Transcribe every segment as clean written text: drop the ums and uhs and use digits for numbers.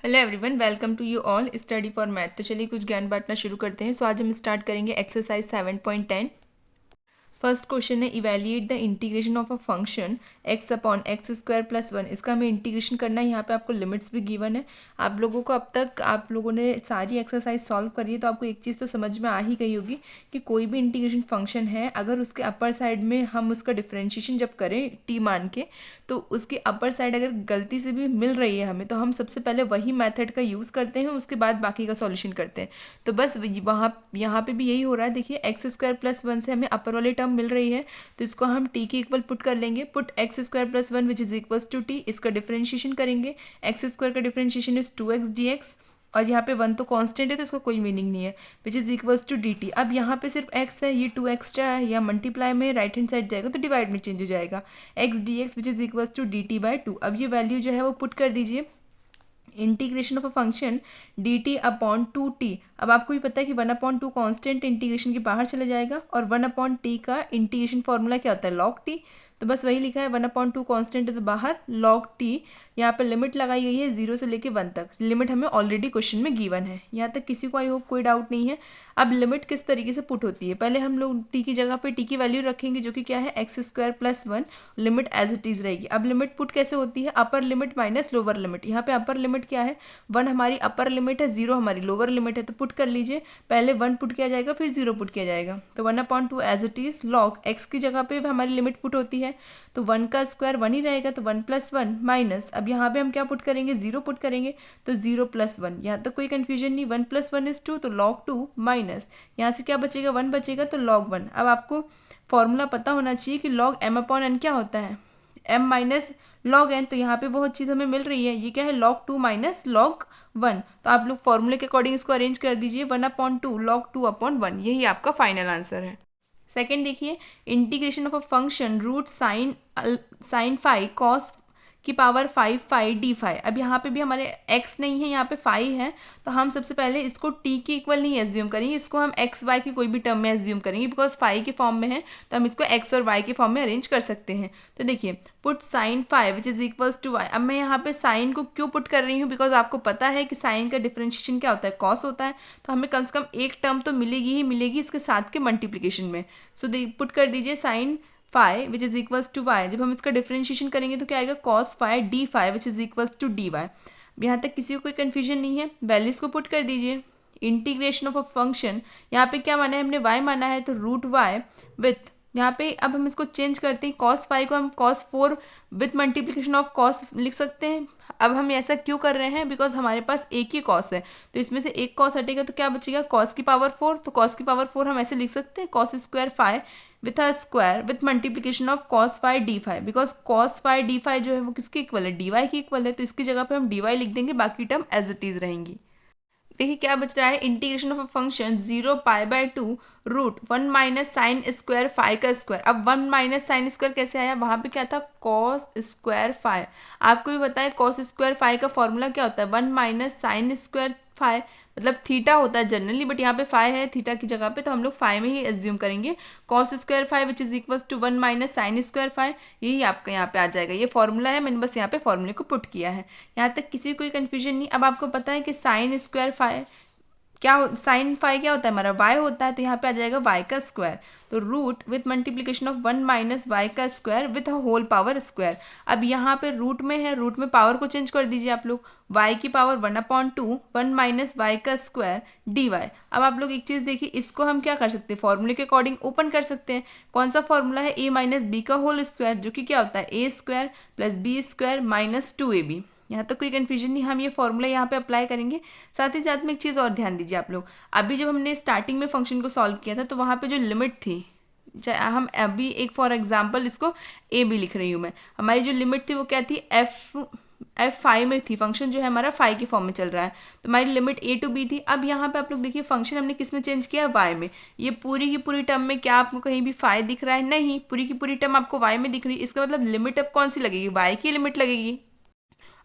Hello everyone, welcome to you all study for math. तो चलिए कुछ ज्ञान बांटना शुरू करते हैं। सो आज हम स्टार्ट करेंगे एक्सरसाइज 7.10। फर्स्ट क्वेश्चन है evaluate the integration of a function x upon x square plus one. इसका हमें इंटीग्रेशन करना है। यहाँ पे आपको लिमिट्स भी गिवन है। आप लोगों को अब तक आप लोगों ने सारी एक्सरसाइज सॉल्व करी है तो आपको एक चीज़ तो समझ में आ ही गई होगी कि कोई भी इंटीग्रेशन फंक्शन है, अगर उसके अपर साइड में हम उसका डिफ्रेंशिएशन जब करें टी मान के, तो उसकी अपर साइड अगर गलती से भी मिल रही है हमें, तो हम सबसे पहले वही मेथड का यूज़ करते हैं, उसके बाद बाकी का सॉल्यूशन करते हैं। तो बस वहाँ यहाँ पे भी यही हो रहा है। देखिए एक्स स्क्वायर प्लस वन से हमें अपर वाली टर्म मिल रही है, तो इसको हम टी के इक्वल पुट कर लेंगे। Put X square plus one which is equal to T. इसका डिफरेंशिएशन करेंगे। एक्स स्क्वायर का डिफरेंशिएशन इज 2x dx, और यहाँ पे वन तो कांस्टेंट है तो इसका कोई मीनिंग नहीं है, which is equals to D T. अब यहाँ पे सिर्फ x है, ये 2 एक्स्ट्रा है, या मल्टीप्लाई में राइट हैंड साइड जाएगा तो डिवाइड में चेंज हो जाएगा। x dx which is equals to D T by two. अब ये वैल्यू जो है वो पुट कर दीजिए। Integration of a function D T upon two T. अब आपको भी पता है कि 1/2 कांस्टेंट इंटीग्रेशन के बाहर चला जाएगा, और 1/t का इंटीग्रेशन फॉर्मूला क्या होता है, log t। तो बस वही लिखा है, 1/2 कांस्टेंट है तो बाहर log t। यहाँ पर लिमिट लगाई गई है 0 से लेके 1 तक। लिमिट हमें ऑलरेडी क्वेश्चन में गिवन है। यहाँ तक किसी को आई होप कोई डाउट नहीं है। अब लिमिट किस तरीके से पुट होती है, पहले हम लोग t की जगह पे t की वैल्यू रखेंगे जो कि क्या है X square plus one. Limit as it is रहेगी। अब लिमिट पुट कैसे होती है, upper limit minus lower limit. यहाँ पे अपर लिमिट क्या है, 1 हमारी अपर लिमिट है, 0 हमारी लोअर लिमिट है। तो पुट कर लीजिए, पहले 1 पुट किया जाएगा फिर 0 पुट किया जाएगा। तो 1/2 as it is log X की जगह पे हमारी लिमिट पुट होती है, तो 1 का स्क्वायर 1 ही रहेगा, तो 1 + 1 माइनस। अब यहाँ पे हम क्या पुट करेंगे, 0 पुट करेंगे, तो 0 + 1। यहाँ तक कोई कन्फ्यूजन नहीं। 1 + 1 इज 2, तो log 2 माइनस यहाँ से क्या बचेगा, 1 बचेगा, तो log 1। अब आपको फॉर्मूला पता होना चाहिए कि log m/n क्या होता है, m माइनस log n। तो यहाँ पे वो चीज़ हमें मिल रही है, ये क्या है, log 2 माइनस log 1। तो आप लोग फॉर्मूले के अकॉर्डिंग इसको अरेंज कर दीजिए। 1/2 log 2/1, यही आपका फाइनल आंसर है। सेकेंड देखिए, integration of a function root sine phi cos की पावर 5 फाई डी फाई। अब यहाँ पे भी हमारे x नहीं है, यहाँ पे फाई है, तो हम सबसे पहले इसको t के इक्वल नहीं एज्यूम करेंगे, इसको हम x y की कोई भी टर्म में एज्यूम करेंगे। बिकॉज फाई के फॉर्म में है तो हम इसको x और y के फॉर्म में अरेंज कर सकते हैं। तो देखिए, put sine phi which is equals to y। अब मैं यहाँ पे साइन को क्यों पुट कर रही हूँ, बिकॉज आपको पता है कि साइन का डिफरेंशिएशन क्या होता है, कॉस होता है। तो हमें कम से कम एक टर्म तो मिलेगी ही मिलेगी इसके साथ के मल्टीप्लीकेशन में। सो पुट कर दीजिए sine phi which is equals to Y. जब हम इसका डिफरेंशिएशन करेंगे तो क्या आएगा, cos phi D phi which is equals to D Y. यहाँ तक किसी को कोई कन्फ्यूजन नहीं है, वैल्यूज को पुट कर दीजिए। इंटीग्रेशन ऑफ अ फंक्शन, यहाँ पे क्या माना है हमने, y माना है, तो रूट वाई विथ, यहाँ पे अब हम इसको चेंज करते हैं, कॉस फाई को हम cos 4 with multiplication of cos लिख सकते हैं। अब हम ऐसा क्यों कर रहे हैं, बिकॉज हमारे पास एक ही कॉस है, तो इसमें से एक कॉस हटेगा तो क्या बचेगा, कॉस की पावर 4। तो कॉस की पावर 4 हम ऐसे लिख सकते हैं, cos square phi with a square with multiplication of cos phi D phi. Because cos phi D phi जो है वो किसके इक्वल है, डी वाई की इक्वल है, तो इसकी जगह पे हम डी वाई लिख देंगे, बाकी टर्म एज इट इज रहेंगी। देखिए क्या बच रहा है, integration of a function 0π/2 root 1 minus sine square phi का स्क्वायर। अब 1 माइनस साइन स्क्वायर कैसे आया, वहाँ पे क्या था, कॉस स्क्वायर फाई। आपको भी पता है कॉस स्क्वायर फाई का फॉर्मूला क्या होता है, 1 माइनस साइन स्क्वायर फाई, मतलब थीटा होता है जनरली, बट यहाँ पे फाई है थीटा की जगह पे, तो हम लोग फाई में ही एज्यूम करेंगे। Cos square phi which is equals to 1 minus sine square phi, यही आपका यहाँ पे आ जाएगा। ये फॉर्मूला है, मैंने बस यहाँ पे फॉर्मूले को पुट किया है। यहाँ तक किसी कोई कन्फ्यूजन नहीं। अब आपको पता है कि साइन स्क्वायर फाई क्या, साइन फाई क्या होता है हमारा, y होता है, तो यहाँ पे आ जाएगा y का स्क्वायर। तो root with multiplication of 1 minus Y का square with whole power square. अब यहाँ पे रूट में है, रूट में पावर को चेंज कर दीजिए आप लोग, y की पावर 1/2 1 माइनस वाई का स्क्वायर डी वाई। अब आप लोग एक चीज़ देखिए, इसको हम क्या कर सकते हैं, फॉर्मूले के अकॉर्डिंग ओपन कर सकते हैं। कौन सा फॉर्मूला है, a माइनस बी का होल स्क्वायर, जो कि क्या होता है a square plus B square minus 2ab। यहाँ तक कोई कन्फ्यूजन नहीं, हम ये फॉर्मूला यहाँ पे अप्लाई करेंगे। साथ ही साथ में एक चीज़ और ध्यान दीजिए आप लोग, अभी जब हमने स्टार्टिंग में फंक्शन को सॉल्व किया था तो वहाँ पे जो लिमिट थी, हम अभी एक फॉर एग्जांपल इसको ए बी लिख रही हूँ मैं, हमारी जो लिमिट थी वो क्या थी, एफ फाई में थी। फंक्शन जो है हमारा फाई के फॉर्म में चल रहा है, तो हमारी लिमिट a टू b थी। अब यहाँ पे आप लोग देखिए, फंक्शन हमने किस में चेंज किया, y में। ये पूरी की पूरी टर्म में क्या आपको कहीं भी फाई दिख रहा है, नहीं, पूरी की पूरी टर्म आपको y में दिख रही है। इसका मतलब लिमिट अब कौन सी लगेगी, y की लिमिट लगेगी।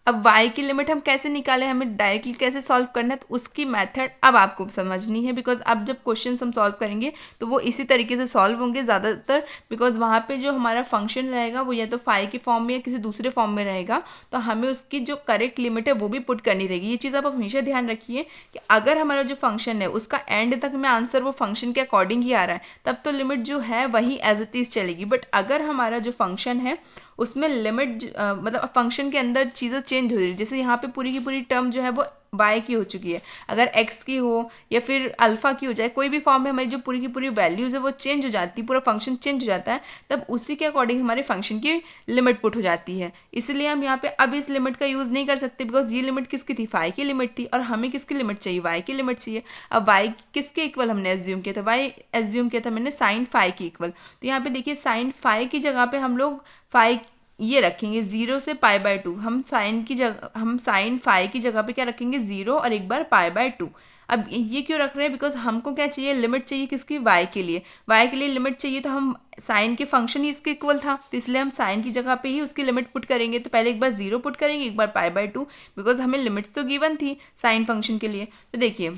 अब y की लिमिट हम कैसे निकालें, हमें डायरेक्टली कैसे सॉल्व करना है, तो उसकी मेथड अब आपको समझनी है, बिकॉज अब जब क्वेश्चन हम सॉल्व करेंगे तो वो इसी तरीके से सॉल्व होंगे ज़्यादातर, बिकॉज वहाँ पे जो हमारा फंक्शन रहेगा वो या तो फाई के फॉर्म में या किसी दूसरे फॉर्म में रहेगा, तो हमें उसकी जो करेक्ट लिमिट है वो भी पुट करनी रहेगी। ये चीज़ आप हमेशा ध्यान रखिए कि अगर हमारा जो फंक्शन है उसका एंड तक में आंसर वो फंक्शन के अकॉर्डिंग ही आ रहा है, तब तो लिमिट जो है वही एज इट इज़ चलेगी। बट अगर हमारा जो फंक्शन है उसमें लिमिट मतलब फंक्शन के अंदर चीज़ें चेंज हो रही है, जैसे यहाँ पे पूरी की पूरी टर्म जो है वो y की हो चुकी है, अगर x की हो या फिर अल्फ़ा की हो जाए, कोई भी फॉर्म में हमारी जो पूरी की पूरी वैल्यूज़ है वो चेंज हो जाती है, पूरा फंक्शन चेंज हो जाता है, तब उसी के अकॉर्डिंग हमारे फंक्शन की लिमिट पुट हो जाती है। इसलिए हम यहाँ पे अब इस लिमिट का यूज़ नहीं कर सकते, बिकॉज ये लिमिट किसकी थी, फाई की लिमिट थी, और हमें किसकी लिमिट चाहिए, वाई की लिमिट चाहिए। अब वाई किसके इक्वल हमने एज्यूम किया था, वाई एज्यूम किया था मैंने साइन फाई की इक्वल, तो यहाँ पे देखिए साइन फाई की जगह पे हम लोग फाई ये रखेंगे 0 से π/2, हम साइन फाई की जगह पे क्या रखेंगे 0 और एक बार π/2। अब ये क्यों रख रहे हैं, बिकॉज हमको क्या चाहिए, लिमिट चाहिए किसकी, y के लिए, y के लिए लिमिट चाहिए, तो हम साइन के फंक्शन ही इसके इक्वल था, तो इसलिए हम साइन की जगह पे ही उसकी लिमिट पुट करेंगे। तो पहले एक बार 0 पुट करेंगे, एक बार π/2, बिकॉज हमें लिमिट तो गिवन थी साइन फंक्शन के लिए। तो देखिए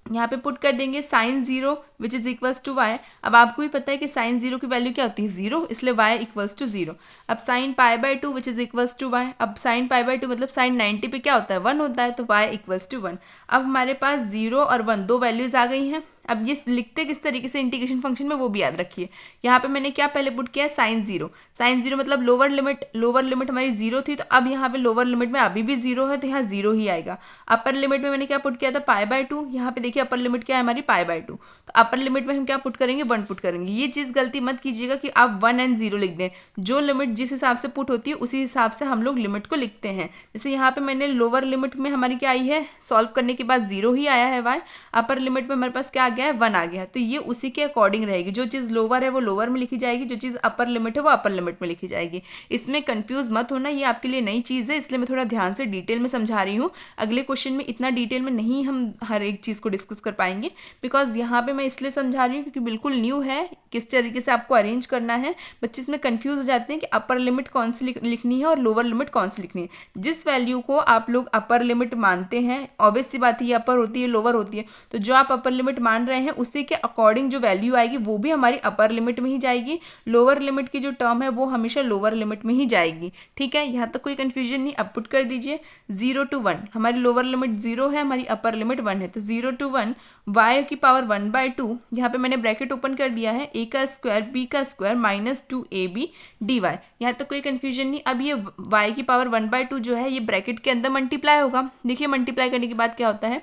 यहाँ पे पुट कर देंगे sine 0 which is equals to Y. अब आपको भी पता है कि साइन 0 की वैल्यू क्या होती है, 0, इसलिए वाई इक्वल्स टू 0। अब sine π/2 which is equals to Y, अब साइन π/2 मतलब साइन 90 पे क्या होता है, 1 होता है, तो वाई इक्वल्स टू 1। अब हमारे पास 0 और 1 दो वैल्यूज़ आ गई हैं। अब ये लिखते किस तरीके से इंटीग्रेशन फंक्शन में वो भी याद रखिए। यहाँ पे मैंने क्या पहले पुट किया, साइन 0, साइन 0 मतलब लोअर लिमिट हमारी 0 थी, तो अब यहाँ पे लोअर लिमिट में अभी भी 0 है, तो यहाँ 0 ही आएगा। अपर लिमिट में मैंने क्या पुट किया था, π/2, यहाँ पे देखिए अपर लिमिट क्या है हमारी, π/2, तो अपर लिमिट में हम क्या पुट करेंगे, 1 पुट करेंगे। ये चीज़ गलती मत कीजिएगा कि आप 1 एंड 0 लिख दें, जो लिमिट जिस हिसाब से पुट होती है उसी हिसाब से हम लोग लिमिट को लिखते हैं। जैसे यहाँ पे मैंने लोअर लिमिट में हमारी क्या आई है, सॉल्व करने के बाद 0 ही आया है वाई, अपर लिमिट में हमारे पास क्या आ गया है, 1 आ गया है, तो ये उसी के अकॉर्डिंग रहेगी। जो चीज़ लोअर है वो लोअर में लिखी जाएगी, जो चीज़ अपर लिमिट है वो अपर लिमिट में लिखी जाएगी। इसमें कंफ्यूज मत होना, ये आपके लिए नई चीज़ है, इसलिए मैं थोड़ा ध्यान से डिटेल में समझा रही हूँ। अगले क्वेश्चन में इतना डिटेल में नहीं हम हर एक चीज़ को डिस्कस कर पाएंगे, बिकॉज यहाँ पे मैं इसलिए समझा रही हूँ क्योंकि बिल्कुल न्यू है किस तरीके से आपको अरेंज करना है। बच्चे इसमें कंफ्यूज हो जाते हैं कि अपर लिमिट कौन सी लिखनी है और लोअर लिमिट कौन सी लिखनी है। जिस वैल्यू को आप लोग अपर लिमिट मानते हैं, ऑब्वियस सी बात है ये अपर होती है लोअर होती है, तो जो आप अपर लिमिट मान रहे हैं उसी के अकॉर्डिंग जो वैल्यू आएगी वो भी हमारी अपर लिमिट में ही जाएगी। लोअर लिमिट की जो टर्म है वो हमेशा लोअर लिमिट में ही जाएगी। ठीक है, यहाँ तक कोई कन्फ्यूजन नहीं। अब पुट कर दीजिए 0 to 1, हमारी लोअर लिमिट 0 है, हमारी अपर लिमिट 1 है, तो 0 to 1 y की पावर 1/2, यहाँ पे मैंने ब्रैकेट ओपन कर दिया है, a का स्क्वायर b का स्क्वायर -2ab dy। यहाँ तक कोई कन्फ्यूजन नहीं। अब ये y की पावर 1/2 जो है ये ब्रैकेट के अंदर मल्टीप्लाई होगा। देखिए मल्टीप्लाई करने के बाद क्या होता है,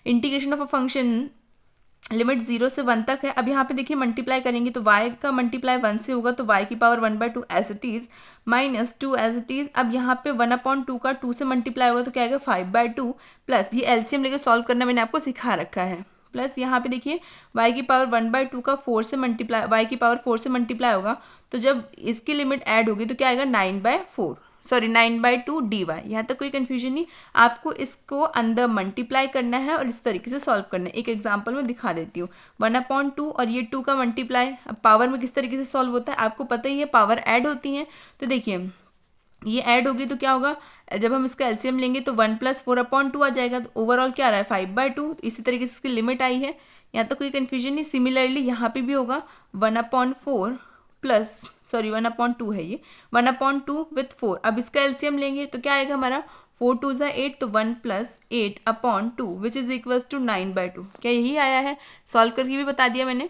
integration of a function limit 0 से 1 तक है। अब यहाँ पे देखिए मल्टीप्लाई करेंगे तो y का मल्टीप्लाई 1 से होगा, तो y की power 1/2 as it is -2 as it is. अब यहाँ पे 1/2 का 2 से मल्टीप्लाई होगा तो क्या आएगा 5/2, प्लस ये एलसीएम लेके सॉल्व करना मैंने आपको सिखा रखा है, प्लस यहाँ पे देखिए y की पावर 1/2 का 4 से मल्टीप्लाई, y की पावर 4 से मल्टीप्लाई होगा, तो जब इसकी लिमिट ऐड होगी तो क्या आएगा 9/2 dy। यहाँ तक कोई कन्फ्यूजन नहीं। आपको इसको अंदर मल्टीप्लाई करना है और इस तरीके से सॉल्व करना है। एक एग्जांपल में दिखा देती हूँ, 1/2 और ये 2 का मल्टीप्लाई। अब पावर में किस तरीके से सॉल्व होता है आपको पता ही है, पावर ऐड होती हैं, तो देखिए ये ऐड होगी तो क्या होगा, जब हम इसका एलसीएम लेंगे तो 1 + 4/2 आ जाएगा, तो ओवरऑल क्या आ रहा है 5/2। इसी तरीके से इसकी लिमिट आई है, यहाँ तक कोई कन्फ्यूजन नहीं। सिमिलरली यहाँ पे भी होगा 1/4 प्लस 1/2 है ये, 1/2 विथ 4। अब इसका एलसीएम लेंगे तो क्या आएगा हमारा 4 2 ज़ा 8, तो 1 + 8/2 विच इज़ इक्वल्स टू 9/2। क्या यही आया है, सॉल्व करके भी बता दिया मैंने।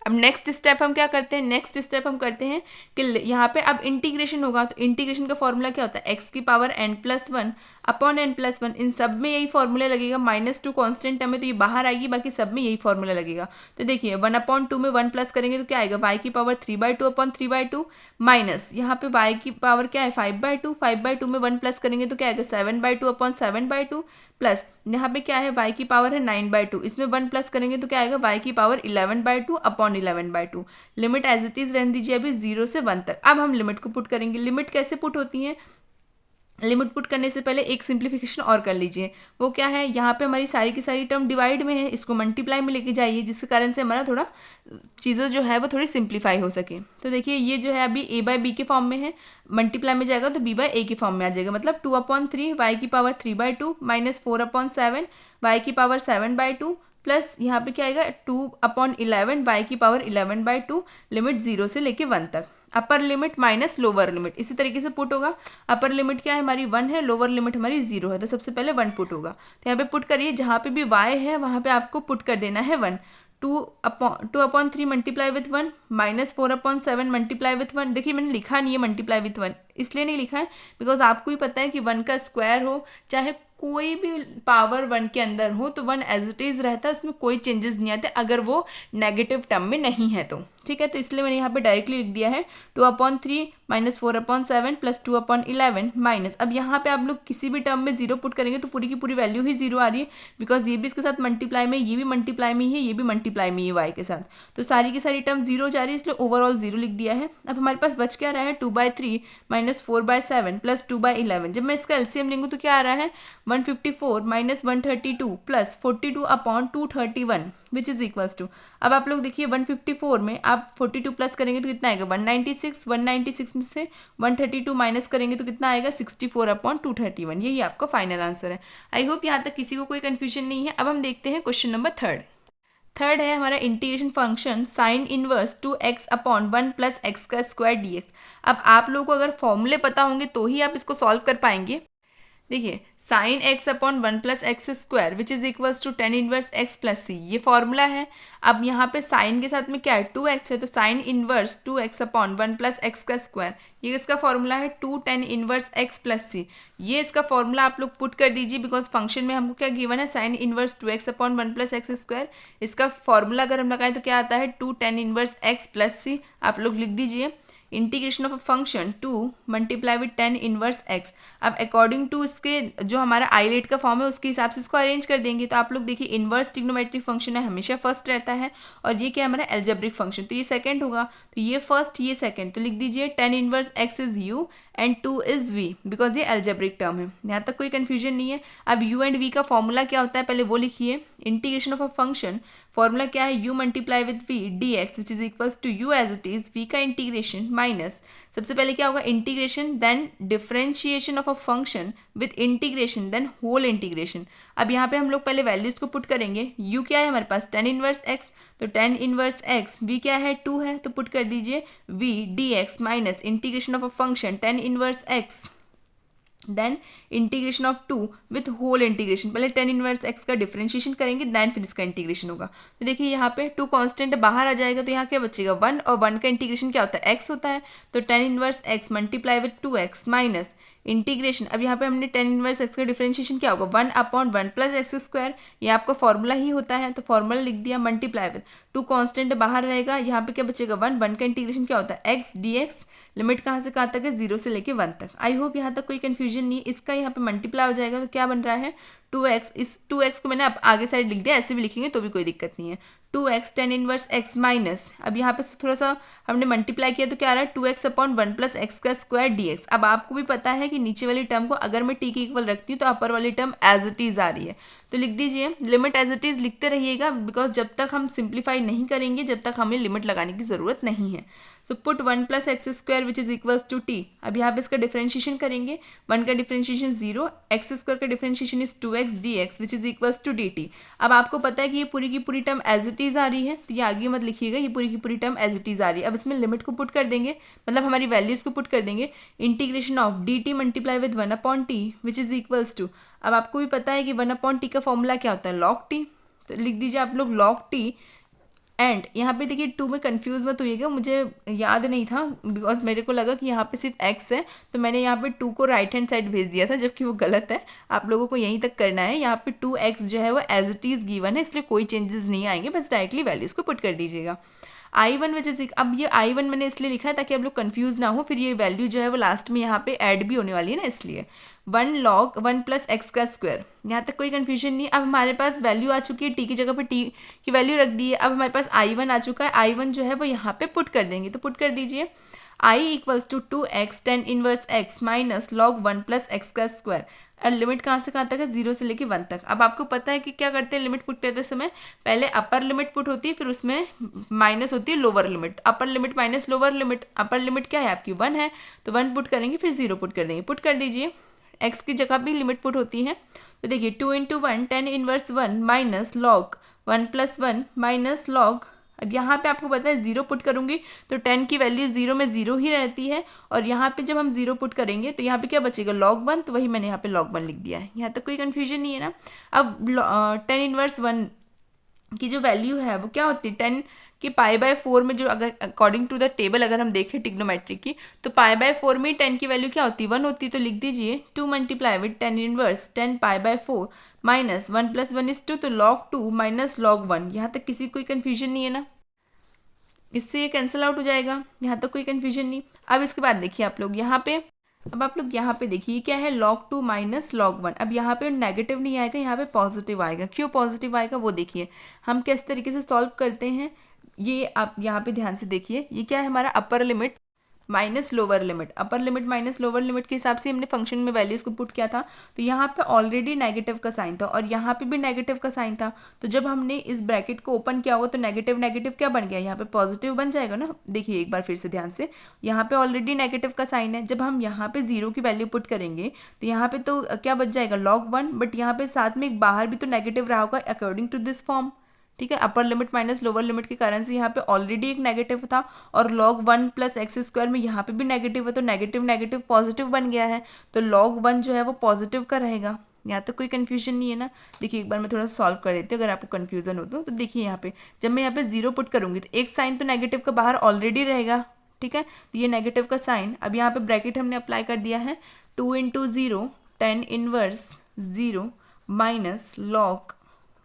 अब नेक्स्ट स्टेप हम क्या करते हैं, नेक्स्ट स्टेप हम करते हैं कि यहाँ पे अब इंटीग्रेशन होगा, तो इंटीग्रेशन का फॉर्मूला क्या होता है, x की पावर n+1/n+1। इन सब में यही फॉर्मूला लगेगा, -2 कांस्टेंट टर्म है तो ये बाहर आएगी, बाकी सब में यही फॉर्मूला लगेगा। तो देखिए 1/2 में 1 प्लस करेंगे तो क्या आएगा, y की पावर 3/2/3/2 माइनस यहाँ पे y की पावर क्या है 5/2, 5/2 में 1 प्लस करेंगे तो क्या आएगा 7/2/7/2 प्लस यहाँ पे क्या है y की पावर है 9/2, इसमें 1 प्लस करेंगे तो क्या आएगा y की power 11/2/11/2। Limit as it is रहने दीजिए अभी 0 से 1 तक। अब हम लिमिट को पुट करेंगे। लिमिट कैसे पुट होती है, लिमिट पुट करने से पहले एक सिंप्लीफिकेशन और कर लीजिए। वो क्या है, यहाँ पे हमारी सारी की सारी टर्म डिवाइड में है, इसको मल्टीप्लाई में लेके जाइए, जिसके कारण से हमारा थोड़ा चीज़ें जो है वो थोड़ी सिंप्लीफाई हो सके। तो देखिए ये जो है अभी a बाई बी के फॉर्म में है, मल्टीप्लाई में जाएगा तो b बाई ए के फॉर्म में आ जाएगा, मतलब 2/3 वाई की पावर 3/2 माइनस 4/7 वाई की पावर 7/2 प्लस यहाँ पे क्या आएगा 2/11 वाई की पावर 11/2, लिमिट 0 से लेके 1 तक, अपर लिमिट माइनस लोअर लिमिट इसी तरीके से पुट होगा। अपर लिमिट क्या है हमारी 1 है, लोअर लिमिट हमारी 0 है, तो सबसे पहले 1 पुट होगा। तो यहाँ पे पुट करिए, जहाँ पे भी y है वहाँ पे आपको पुट कर देना है 1। 2/3 multiply with 1 minus 4/7 multiply with 1। देखिए मैंने लिखा नहीं है मल्टीप्लाई विथ 1, इसलिए नहीं लिखा है बिकॉज आपको ही पता है कि 1 का स्क्वायर हो चाहे कोई भी पावर 1 के अंदर हो तो 1 एज इट इज़ रहता है, उसमें कोई चेंजेस नहीं आते अगर वो नेगेटिव टर्म में नहीं है तो, ठीक है। तो इसलिए मैंने यहाँ पे डायरेक्टली लिख दिया है 2/3 माइनस 4/7 प्लस 2/11 माइनस, अब यहाँ पे आप लोग किसी भी टर्म में 0 पुट करेंगे तो पूरी की पूरी वैल्यू ही 0 आ रही है, बिकॉज ये भी इसके साथ मल्टीप्लाई में, ये भी मल्टीप्लाई में ही है, ये भी मल्टीप्लाई में ही y के साथ, तो सारी की सारी टर्म 0 जा रही है, इसलिए ओवरऑल 0 लिख दिया है। अब हमारे पास बच क्या रहा है 2/3 माइनस 4/7 प्लस 2/11, जब मैं इसका एलसीएम लेंगे तो क्या आ रहा है 154 minus 132 plus 42/231 which is equals to, अब आप लोग देखिए 154 में आप 42 प्लस करेंगे तो कितना आएगा 196, 196 में से 132 माइनस करेंगे तो कितना आएगा 64/231, यही आपका फाइनल आंसर है। आई होप यहाँ तक किसी को कोई कन्फ्यूजन नहीं है। अब हम देखते हैं क्वेश्चन नंबर थर्ड है हमारा integration function sine inverse 2x/1 plus X का स्क्वायर dx। अब आप लोगों को अगर फॉर्मूले पता होंगे तो ही आप इसको सॉल्व कर पाएंगे। देखिए sine x/1 plus X square which is equals to tan inverse X plus C, ये फॉर्मूला है। अब यहाँ पे साइन के साथ में क्या है 2x है, तो sine inverse 2x/1 plus X का स्क्वायर, ये इसका फॉर्मूला है 2 ten inverse X plus C, ये इसका फॉर्मूला आप लोग पुट कर दीजिए बिकॉज फंक्शन में हमको क्या गिवन है sine inverse 2x/1 plus X square, इसका फॉर्मूला अगर हम लगाएं तो क्या आता है 2 टेन इनवर्स एक्स प्लस सी, आप लोग लिख दीजिए। Integration of a function 2 multiply with 10 inverse x, अब अकॉर्डिंग टू इसके जो हमारा आइलेट का फॉर्म है उसके हिसाब से इसको अरेंज कर देंगे। तो आप लोग देखिए इनवर्स ट्रिग्नोमेट्रिक फंक्शन है हमेशा फर्स्ट रहता है, और ये क्या है हमारा एल्जेब्रिक फंक्शन, तो ये सेकंड होगा, तो ये फर्स्ट ये सेकंड, तो लिख दीजिए 10 inverse X is U and 2 is V because ये एल्जेब्रिक टर्म है, यहाँ तक कोई कन्फ्यूजन नहीं है। अब u एंड v का फॉर्मूला क्या होता है पहले वो लिखिए। Integration of a function formula क्या है u multiply with v dx which is equals to u as it is v का इंटीग्रेशन माइनस, सबसे पहले क्या होगा integration then differentiation of a function with integration then whole integration. अब यहाँ पे हम लोग पहले वैल्यूज को पुट करेंगे, u क्या है हमारे पास 10 इनवर्स x, तो 10 इनवर्स x, v क्या है 2 है, तो पुट कर दीजिए v dx minus integration of a function 10 inverse x then integration of 2 with whole integration, पहले 10 इनवर्स x का डिफरेंशिएशन करेंगे देन फिर इसका इंटीग्रेशन होगा। तो देखिए यहाँ पे 2 कांस्टेंट बाहर आ जाएगा तो यहाँ क्या बचेगा 1, और 1 का इंटीग्रेशन क्या होता है x होता है, तो 10 inverse x multiply with 2x minus integration, अब यहाँ पे हमने 10 इनवर्स x का डिफरेंशिएशन क्या होगा 1/1 प्लस एक्स स्क्वायर, ये आपका फॉर्मूला ही होता है, तो फॉर्मूला लिख दिया मल्टीप्लाई विथ 2 कांस्टेंट बाहर रहेगा, यहाँ पे क्या बचेगा 1 का इंटीग्रेशन क्या होता है x dx, लिमिट कहाँ से कहाँ तक है 0 से लेके 1 तक। आई होप यहाँ तक कोई कन्फ्यूजन नहीं, इसका यहाँ पे मल्टीप्लाई हो जाएगा तो क्या बन रहा है 2x, इस 2x को मैंने अब आगे साइड लिख दिया, ऐसे भी लिखेंगे तो भी कोई दिक्कत नहीं है, 2x 10 इनवर्स x माइनस, अब यहाँ पे थोड़ा सा हमने मल्टीप्लाई किया तो क्या आ रहा है 2x/1 प्लस एक्स का स्क्वायर dx। अब आपको भी पता है कि नीचे वाली टर्म को अगर मैं t के इक्वल रखती हूँ तो अपर वाली टर्म एज इट इज आ रही है, तो लिख दीजिए लिमिट एज इट इज लिखते रहिएगा बिकॉज जब तक हम सिंप्लीफाई नहीं करेंगे जब तक हमें लिमिट लगाने की ज़रूरत नहीं है। So put 1 plus X square which is equals to T, अब यहाँ पे इसका डिफरेंशिएशन करेंगे, 1 का डिफरेंशिएशन 0, एक्स स्क्वायर का differentiation is 2x dx which is equals to dt। अब आपको पता है कि ये पूरी की पूरी टर्म एज इट इज़ आ रही है, तो ये आगे मत लिखिएगा, ये पूरी की पूरी टर्म एज इट इज़ आ रही है। अब इसमें लिमिट को पुट कर देंगे, मतलब हमारी वैल्यूज़ को पुट कर देंगे, integration of dt multiply with 1/t which is equals to, अब आपको भी पता है कि 1/t का फॉर्मूला क्या होता है log t, तो लिख दीजिए आप लोग log t एंड यहाँ पे देखिए 2 में कंफ्यूज मत होइएगा, मुझे याद नहीं था बिकॉज मेरे को लगा कि यहाँ पे सिर्फ x है तो मैंने यहाँ पे 2 को राइट हैंड साइड भेज दिया था, जबकि वो गलत है, आप लोगों को यहीं तक करना है। यहाँ पे 2x जो है वो एज इट इज़ गिवन है, इसलिए कोई चेंजेस नहीं आएंगे, बस डायरेक्टली वैल्यूज़ को पुट कर दीजिएगा। I1 विच इज, अब ये I1 मैंने इसलिए लिखा है ताकि आप लोग कंफ्यूज ना हो, फिर ये वैल्यू जो है वो लास्ट में यहाँ पे ऐड भी होने वाली है ना, इसलिए 1 log 1 प्लस एक्स का स्क्वायर, यहाँ तक कोई कंफ्यूजन नहीं। अब हमारे पास वैल्यू आ चुकी है, टी की जगह पे टी की वैल्यू रख दी है, अब हमारे पास I1 आ चुका है, I1 जो है वो यहाँ पे पुट कर देंगे, तो पुट कर दीजिए I equals to 2x tan inverse x minus log 1 plus X का स्क्वायर। और लिमिट कहाँ से कहाँ तक है, 0 से लेके 1 तक। अब आपको पता है कि क्या करते हैं लिमिट पुट करते समय, पहले अपर लिमिट पुट होती है, फिर उसमें माइनस होती है लोअर लिमिट। अपर limit minus lower limit, upper limit क्या है आपकी 1 है, तो 1 पुट करेंगे, फिर 0 पुट कर देंगे। पुट कर दीजिए, x की जगह भी लिमिट पुट होती है, तो देखिए 2 into 1 tan inverse 1 minus log 1 plus 1 minus log, अब यहाँ पे आपको पता है 0 पुट करूँगी तो 10 की वैल्यू 0 में 0 ही रहती है, और यहाँ पे जब हम 0 पुट करेंगे तो यहाँ पे क्या बचेगा log 1, तो वही मैंने यहाँ पे log 1 लिख दिया है। यहाँ तक कोई कन्फ्यूजन नहीं है ना। अब 10 इनवर्स 1 की जो वैल्यू है वो क्या होती है, 10 की π/4 में, जो अगर अकॉर्डिंग टू द टेबल अगर हम देखें ट्रिग्नोमेट्री की, तो π/4 में 10 की वैल्यू क्या होती है, 1 होती है। तो लिख दीजिए 2 multiply with 10 inverse 10 π/4 minus 1 plus 1 is 2, तो log 2 माइनस log 1। यहाँ तक किसी कोई कन्फ्यूजन नहीं है ना, इससे ये कैंसिल आउट हो जाएगा, यहाँ तक कोई कन्फ्यूजन नहीं। अब इसके बाद देखिए आप लोग यहाँ पे, अब आप लोग यहाँ पे देखिए क्या है, log 2 माइनस log 1। अब यहाँ पे नेगेटिव नहीं आएगा, यहाँ पे पॉजिटिव आएगा। क्यों पॉजिटिव आएगा वो देखिए, हम किस तरीके से सॉल्व करते हैं, ये आप यहाँ पे ध्यान से देखिए। ये क्या है हमारा अपर लिमिट माइनस लोअर लिमिट, अपर लिमिट माइनस लोअर लिमिट के हिसाब से हमने फंक्शन में वैल्यूज को पुट किया था। तो यहाँ पे ऑलरेडी नेगेटिव का साइन था और यहाँ पे भी नेगेटिव का साइन था, तो जब हमने इस ब्रैकेट को ओपन किया होगा तो नेगेटिव नेगेटिव क्या बन गया, यहाँ पे पॉजिटिव बन जाएगा ना। देखिए एक बार फिर से ध्यान से, यहाँ पे ऑलरेडी नेगेटिव का साइन है, जब हम यहाँ पे 0 की वैल्यू पुट करेंगे तो यहाँ पे तो क्या बच जाएगा log 1, बट यहाँ पे साथ में एक बाहर भी तो नेगेटिव रहा होगा अकॉर्डिंग टू दिस फॉर्म। ठीक है, upper limit minus lower limit के कारण से यहाँ पे ऑलरेडी एक नेगेटिव था, और log 1 प्लस एक्स स्क्वायर में यहाँ पे भी नेगेटिव है, तो नेगेटिव नेगेटिव पॉजिटिव बन गया है, तो log 1 जो है वो पॉजिटिव का रहेगा। यहाँ तक कोई कन्फ्यूजन नहीं है ना। देखिए एक बार मैं थोड़ा सॉल्व कर देती हूँ अगर आपको कन्फ्यूजन हो तो देखिए यहाँ पे जब मैं यहाँ पे 0 पुट करूँगी तो एक साइन तो नेगेटिव का बाहर ऑलरेडी रहेगा। ठीक है, तो ये नेगेटिव का साइन, अब यहाँ पे ब्रैकेट हमने अप्लाई कर दिया है, 2 into 0 10 inverse 0 minus log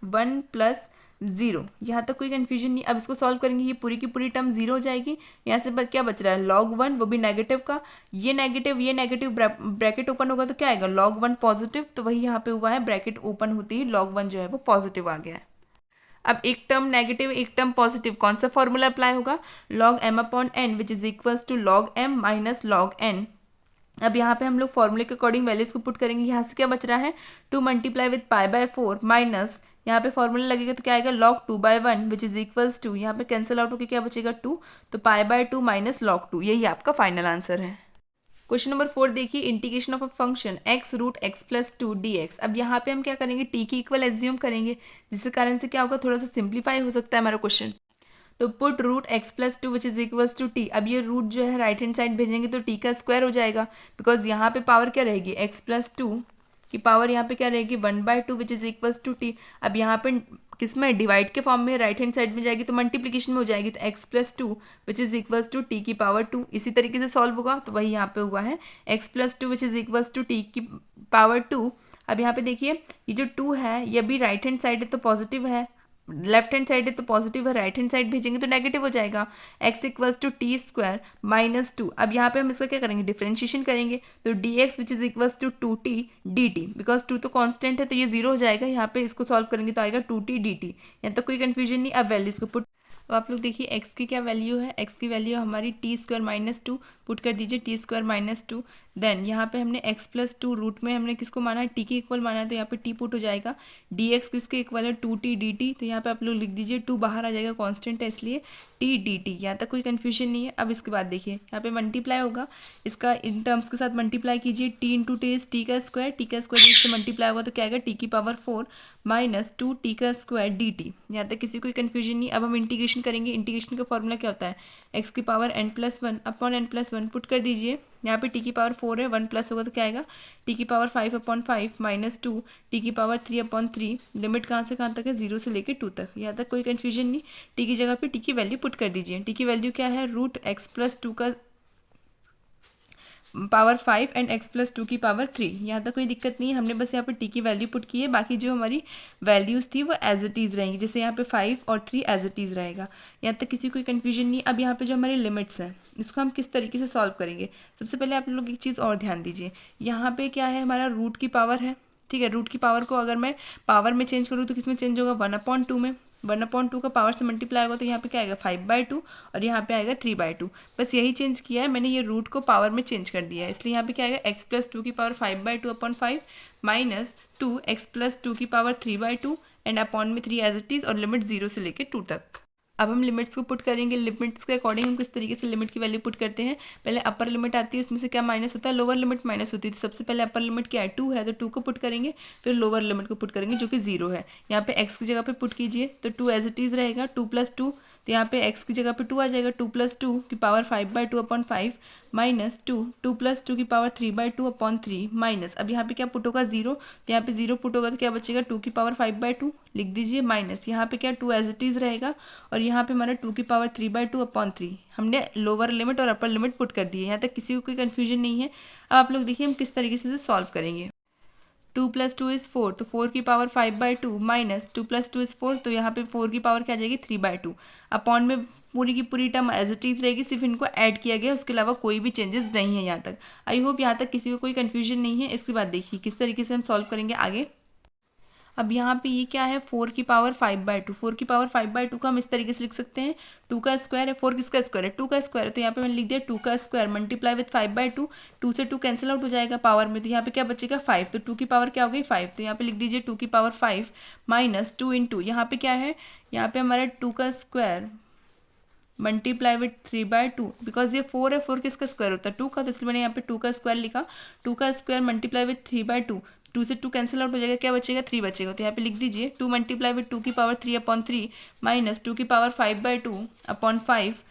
1 plus 0। यहाँ तक कोई कन्फ्यूजन नहीं। अब इसको सॉल्व करेंगे, ये पूरी की पूरी टर्म 0 हो जाएगी। यहाँ से क्या बच रहा है log 1, वो भी नेगेटिव का, ये नेगेटिव ब्रैकेट ओपन होगा तो क्या आएगा log 1 पॉजिटिव, तो वही यहाँ पे हुआ है, ब्रैकेट ओपन होती ही log 1 जो है वो पॉजिटिव आ गया है। अब एक टर्म नेगेटिव एक टर्म पॉजिटिव, कौन सा फॉर्मूला अप्लाई होगा, log m/n which is equals to log m minus log n। अब यहाँ पे हम लोग फॉर्मूले के अकॉर्डिंग वैल्यूज को पुट करेंगे। यहाँ से क्या बच रहा है, 2 मल्टीप्लाई विद π/4 माइनस, यहाँ पे फॉर्मूला लगेगा तो क्या आएगा log 2/1 which is equals to, यहाँ पे कैंसिल आउट होकर क्या बचेगा 2, तो π/2 माइनस log 2। यही आपका फाइनल आंसर है। क्वेश्चन नंबर 4 देखिए, integration of a function x root x plus 2 dx। अब यहाँ पे हम क्या करेंगे, t की इक्वल एज्यूम करेंगे, जिसके कारण से क्या होगा, थोड़ा सा सिंप्लीफाई हो सकता है हमारा क्वेश्चन। तो put root x plus 2 which is equals to T. अब ये रूट जो है राइट हैंड साइड भेजेंगे तो t का स्क्वायर हो जाएगा, बिकॉज यहाँ पे पावर क्या रहेगी, x प्लस 2 की पावर यहाँ पे क्या रहेगी 1/2 which is equals to T. अब यहाँ पे किसमें डिवाइड के फॉर्म में राइट हैंड साइड में जाएगी तो मल्टीप्लीकेशन में हो जाएगी, तो x plus 2 which is equals to t की पावर 2। इसी तरीके से सॉल्व होगा, तो वही यहाँ पे हुआ है x plus 2 which is equals to t की पावर 2। अब यहाँ पे देखिए ये जो 2 है ये भी राइट हैंड साइड है तो पॉजिटिव है, लेफ्ट हैंड साइड है तो पॉजिटिव है, राइट हैंड साइड भेजेंगे तो नेगेटिव हो जाएगा, x equals to t square minus 2। अब यहाँ पे हम इसका क्या करेंगे, डिफरेंशिएशन करेंगे, तो dx which is equals to 2t dt, because 2 तो कांस्टेंट है तो ये 0 हो जाएगा। यहाँ पे इसको सॉल्व करेंगे तो आएगा 2t dt। यहाँ तक कोई कन्फ्यूजन नहीं। अब वैल्यूज को पुट, तो आप लोग देखिए x की क्या वैल्यू है, x की वैल्यू हमारी टी स्क्वायर माइनस 2, पुट कर दीजिए टी स्क्वायर माइनस 2। देन यहाँ पे हमने x प्लस 2 रूट में हमने किसको माना है, t के इक्वल माना है, तो यहाँ पे t पुट हो जाएगा, dx किसके इक्वल है 2t dt, तो यहाँ पे आप लोग लिख दीजिए 2 बाहर आ जाएगा, कांस्टेंट है इसलिए t dt। यहाँ तक कोई कन्फ्यूजन नहीं है। अब इसके बाद देखिए यहाँ पे मल्टीप्लाई होगा, इसका इन टर्म्स के साथ मल्टीप्लाई कीजिए, t into T is T का स्क्वायर इससे मल्टीप्लाई होगा तो क्या आएगा t की पावर 4 माइनस 2t का स्क्वायर dt। यहाँ तक किसी कोई कन्फ्यूजन नहीं। अब हम इंटीग्रेशन करेंगे, इंटीग्रेशन का फॉर्मूला क्या होता है, x की power n+1 upon n+1 put कर दीजिए, यहाँ पे t की पावर 4 है, 1 प्लस होगा तो क्या आएगा t की पावर 5/5 माइनस 2 t की पावर 3/3। लिमिट कहाँ से कहाँ तक है, 0 से लेके 2 तक। यहाँ तक कोई कन्फ्यूजन नहीं। t की जगह पे t की वैल्यू पुट कर दीजिए, t की वैल्यू क्या है, रूट x प्लस 2 का पावर 5 एंड x प्लस 2 की पावर 3। यहाँ तक कोई दिक्कत नहीं है, हमने बस यहाँ पे t की वैल्यू पुट की है, बाकी जो हमारी वैल्यूज़ थी वो एज इट इज़ रहेंगी, जैसे यहाँ पे 5 और 3 एज इट इज़ रहेगा। यहाँ तक किसी कोई कन्फ्यूजन नहीं। अब यहाँ पे जो हमारी लिमिट्स हैं इसको हम किस तरीके से सॉल्व करेंगे, सबसे पहले आप लोग एक चीज़ और ध्यान दीजिए, यहाँ पे क्या है हमारा रूट की पावर है। ठीक है, रूट की पावर को अगर मैं पावर में चेंज करूँ तो किस में चेंज होगा, 1/2 में। 1/2 का पावर से मल्टीप्लाई होगा तो यहाँ पे क्या आएगा 5/2 और यहाँ पे आएगा 3/2। बस यही चेंज किया है मैंने, ये रूट को पावर में चेंज कर दिया है, इसलिए यहाँ पे क्या आएगा x+2 की पावर 5/2/5 माइनस 2x+2 की पावर 3/2 एंड अपॉन में 3 एज इट इज और लिमिट 0 से लेकर 2 तक। अब हम लिमिट्स को पुट करेंगे, लिमिट्स के अकॉर्डिंग हम किस तरीके से लिमिट की वैल्यू पुट करते हैं। पहले अपर लिमिट आती है, उसमें से क्या माइनस होता है, लोअर लिमिट माइनस होती है। तो सबसे पहले अपर लिमिट क्या है 2 है, तो 2 को पुट करेंगे, फिर लोअर लिमिट को पुट करेंगे जो कि 0 है। यहाँ पे x की जगह पे पुट कीजिए तो 2 एज इट इज रहेगा, 2+2, तो यहाँ पे x की जगह पे 2 आ जाएगा, 2+2 की पावर 5/2/5 माइनस 2+2 की पावर 3/2/3 माइनस, अब यहाँ पे क्या पुट होगा 0, तो यहाँ पे 0 पुट होगा तो क्या बचेगा 2 की पावर 5/2 लिख दीजिए माइनस, यहाँ पे क्या 2 एज इट इज रहेगा और यहाँ पे हमारा 2 की पावर 3/2/3। हमने लोअर लिमिट और अपर लिमिट पुट कर दी है, यहाँ तक किसी को कोई कन्फ्यूजन नहीं है। अब आप लोग देखिए हम किस तरीके से सॉल्व करेंगे। 2+2 इज 4, तो 4 की पावर 5/2 माइनस 2+2 इज 4, तो यहाँ पे 4 की पावर क्या आ जाएगी 3/2 अपॉन में पूरी की पूरी टर्म एज इट इज रहेगी, सिर्फ इनको ऐड किया गया, उसके अलावा कोई भी चेंजेस नहीं है यहाँ तक। आई होप यहाँ तक किसी को कोई कन्फ्यूजन नहीं है। इसके बाद देखिए किस तरीके से हम सॉल्व करेंगे आगे। अब यहाँ पे ये क्या है 4 की पावर 5/2, 4 की पावर 5/2 का हम इस तरीके से लिख सकते हैं 2 का स्क्वायर है, 4 किसका स्क्वायर है 2 का स्क्वायर है, तो यहाँ पे मैंने लिख दिया 2 का स्क्वायर मल्टीप्लाई विथ 5/2, 2 से 2 कैंसिल आउट हो जाएगा पावर में, तो यहाँ पे क्या बचेगा 5, तो 2 की पावर क्या हो गई 5, तो यहाँ पे लिख दीजिए 2 की पावर 5 माइनस 2 इंटू यहाँ पे क्या है, यहाँ पे हमारा 2 का स्क्वायर मल्टीप्लाई विथ 3/2, बिकॉज ये 4 है, 4 किसका स्क्वायर होता है 2 का, तो इसलिए मैंने यहाँ पे 2 का स्क्वायर लिखा, 2 का स्क्वायर मल्टीप्लाई विथ 3/2, 2 से 2 कैंसिल आउट हो जाएगा, क्या बचेगा 3 बचेगा, तो यहाँ पे लिख दीजिए 2 मल्टीप्लाई विथ 2 की पावर 3/3 माइनस 2 की पावर 5/2/5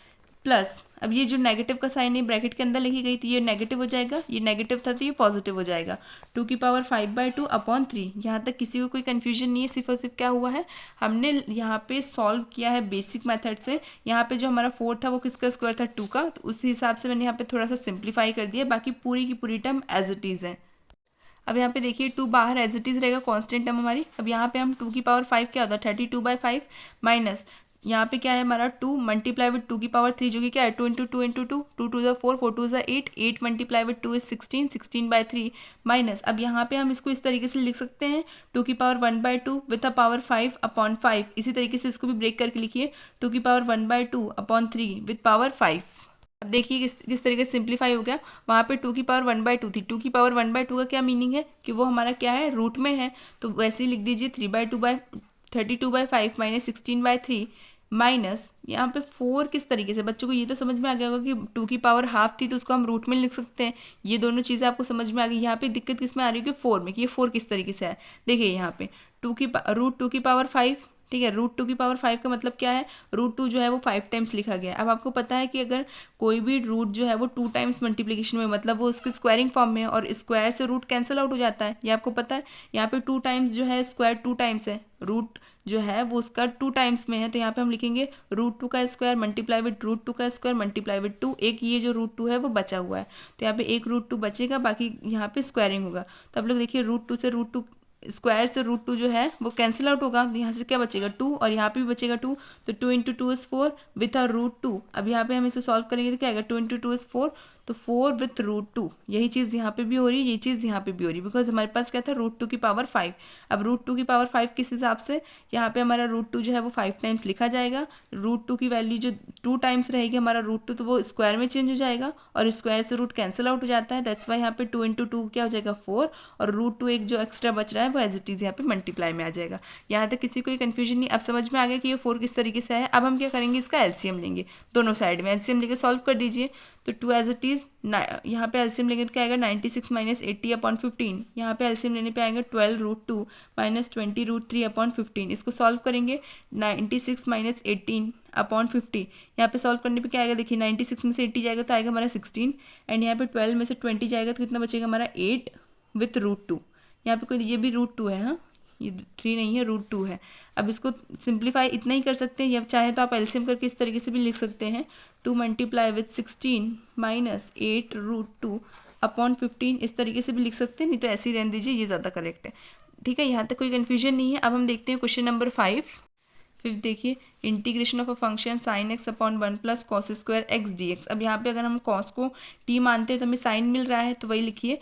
प्लस, अब ये जो नेगेटिव का साइन है ब्रैकेट के अंदर लिखी गई थी ये नेगेटिव हो जाएगा, ये नेगेटिव था तो ये पॉजिटिव हो जाएगा, 2 की पावर 5/2/3। यहाँ तक किसी को कोई कन्फ्यूजन नहीं है, सिर्फ और सिर्फ क्या हुआ है हमने यहाँ पे सॉल्व किया है बेसिक मेथड से। यहाँ पे जो हमारा 4 था वो किसका स्क्वायर था 2 का, तो उस हिसाब से मैंने यहाँ पे थोड़ा सा सिंप्लीफाई कर दिया, बाकी पूरी की पूरी टर्म एज इट इज़ है। अब यहाँ पे देखिए 2 बाहर एज इट इज़ रहेगा कांस्टेंट टर्म हमारी। अब यहाँ पे हम 2 की पावर 5 क्या होता है 32/5 माइनस यहाँ पे क्या है हमारा 2 मल्टीप्लाई विथ 2 की पावर 3 जो कि क्या है 2 इंटू 2 इंटू 2, 2 2 ज़ा 4, 4 2 ज़ा 8, 8 मल्टीप्लाई विथ 2 इज 16, 16/3 माइनस, अब यहाँ पे हम इसको इस तरीके से लिख सकते हैं 2 की पावर 1/2 विथ अ पावर 5/5, इसी तरीके से इसको भी ब्रेक करके लिखिए 2 की पावर 1/2/3 विथ पावर 5। अब देखिए किस तरीके से सिंप्लीफाई हो गया, वहाँ पे 2 की पावर 1/2 थी, 2 की पावर 1/2 का क्या मीनिंग है कि वो हमारा क्या है रूट में है, तो वैसे ही लिख दीजिए 32/5 माइनस 16/3 माइनस यहाँ पे 4 किस तरीके से, बच्चों को ये तो समझ में आ गया होगा कि 2 की पावर हाफ थी तो उसको हम रूट में लिख सकते हैं, ये दोनों चीज़ें आपको समझ में आ गई। यहाँ पे दिक्कत किस में आ रही है कि 4 में, कि ये 4 किस तरीके से है, देखिए यहाँ पे √2 की पावर 5, ठीक है, √2 की पावर 5 का मतलब क्या है √2 जो है वो 5 टाइम्स लिखा गया है। अब आपको पता है कि अगर कोई भी रूट जो है वो 2 टाइम्स मल्टीप्लिकेशन में मतलब वो उसके स्क्वायरिंग फॉर्म में है और स्क्वायर से रूट कैंसिल आउट हो जाता है, ये आपको पता है। यहाँ पे 2 टाइम्स जो है स्क्वायर 2 टाइम्स है, रूट जो है वो उसका 2 टाइम्स में है, तो यहाँ पे हम लिखेंगे √2 का स्क्वायर मल्टीप्लाई विथ √2 का स्क्वायर मल्टीप्लाई विथ 2, एक ये जो √2 है वो बचा हुआ है, तो यहाँ पे एक √2 बचेगा, बाकी यहाँ पे स्क्वायरिंग होगा। तो आप लोग देखिए √2 से √2 स्क्वायर से √2 जो है वो कैंसिल आउट होगा, तो यहाँ से क्या बचेगा 2 और यहाँ पे भी बचेगा 2, तो 2 इंटू 2 इज़ 4 विथ अ √2। अब यहाँ पे हम इसे सॉल्व करेंगे तो क्या आएगा 2 इंटू 2 इज़ 4, तो 4 विथ √2, यही चीज़ यहाँ पे भी हो रही है, यही चीज़ यहाँ पे भी हो रही है, बिकॉज हमारे पास क्या था √2 की पावर 5। अब √2 की पावर 5 किस हिसाब से, यहाँ पे हमारा √2 जो है वो 5 टाइम्स लिखा जाएगा, √2 की वैल्यू जो 2 टाइम्स रहेगी हमारा √2 तो वो स्क्वायर में चेंज हो जाएगा और स्क्वायर से रूट कैंसिल आउट हो जाता है, दैट्स वाई यहाँ पे 2 इंटू 2 क्या हो जाएगा 4 और √2 एक जो एक्स्ट्रा बच रहा है वो एज इट इज़ यहाँ पे मल्टीप्लाई में आ जाएगा। यहाँ तक किसी को कोई कन्फ्यूजन नहीं, अब समझ में आ गया कि ये 4 किस तरीके से है। अब हम क्या करेंगे इसका एलसीएम लेंगे, दोनों साइड में एलसीएम लेके सॉल्व कर दीजिए, तो 2 एज इट इज़ यहाँ पे एलसीएम लेंगे तो क्या आएगा 96 माइनस 80/15, यहाँ पे एलसीएम लेने पे आएगा 12 √2 माइनस 20 √3/15, इसको सॉल्व करेंगे 96 माइनस 18/50, यहाँ पे सॉल्व करने पे क्या आएगा देखिए 96 में से 80 जाएगा तो आएगा हमारा 16 एंड यहाँ पे 12 में से 20 जाएगा तो कितना बचेगा हमारा 8 विथ √2, यहाँ पे कोई ये भी √2 है, हाँ ये 3 नहीं है √2 है। अब इसको सिंप्लीफाई इतना ही कर सकते हैं, या चाहे तो आप एलसीएम करके इस तरीके से भी लिख सकते हैं 2 मल्टीप्लाई विथ 16 माइनस 8 √2/15, इस तरीके से भी लिख सकते हैं, नहीं तो ऐसे ही रहने दीजिए, ये ज़्यादा करेक्ट है। ठीक है, यहाँ तक कोई कन्फ्यूजन नहीं है। अब हम देखते हैं क्वेश्चन नंबर 5। फिफ्थ देखिए integration of a function sin x upon 1 plus cos square x dx। अब यहाँ पे अगर हम कॉस को t मानते हैं तो हमें साइन मिल रहा है, तो वही लिखिए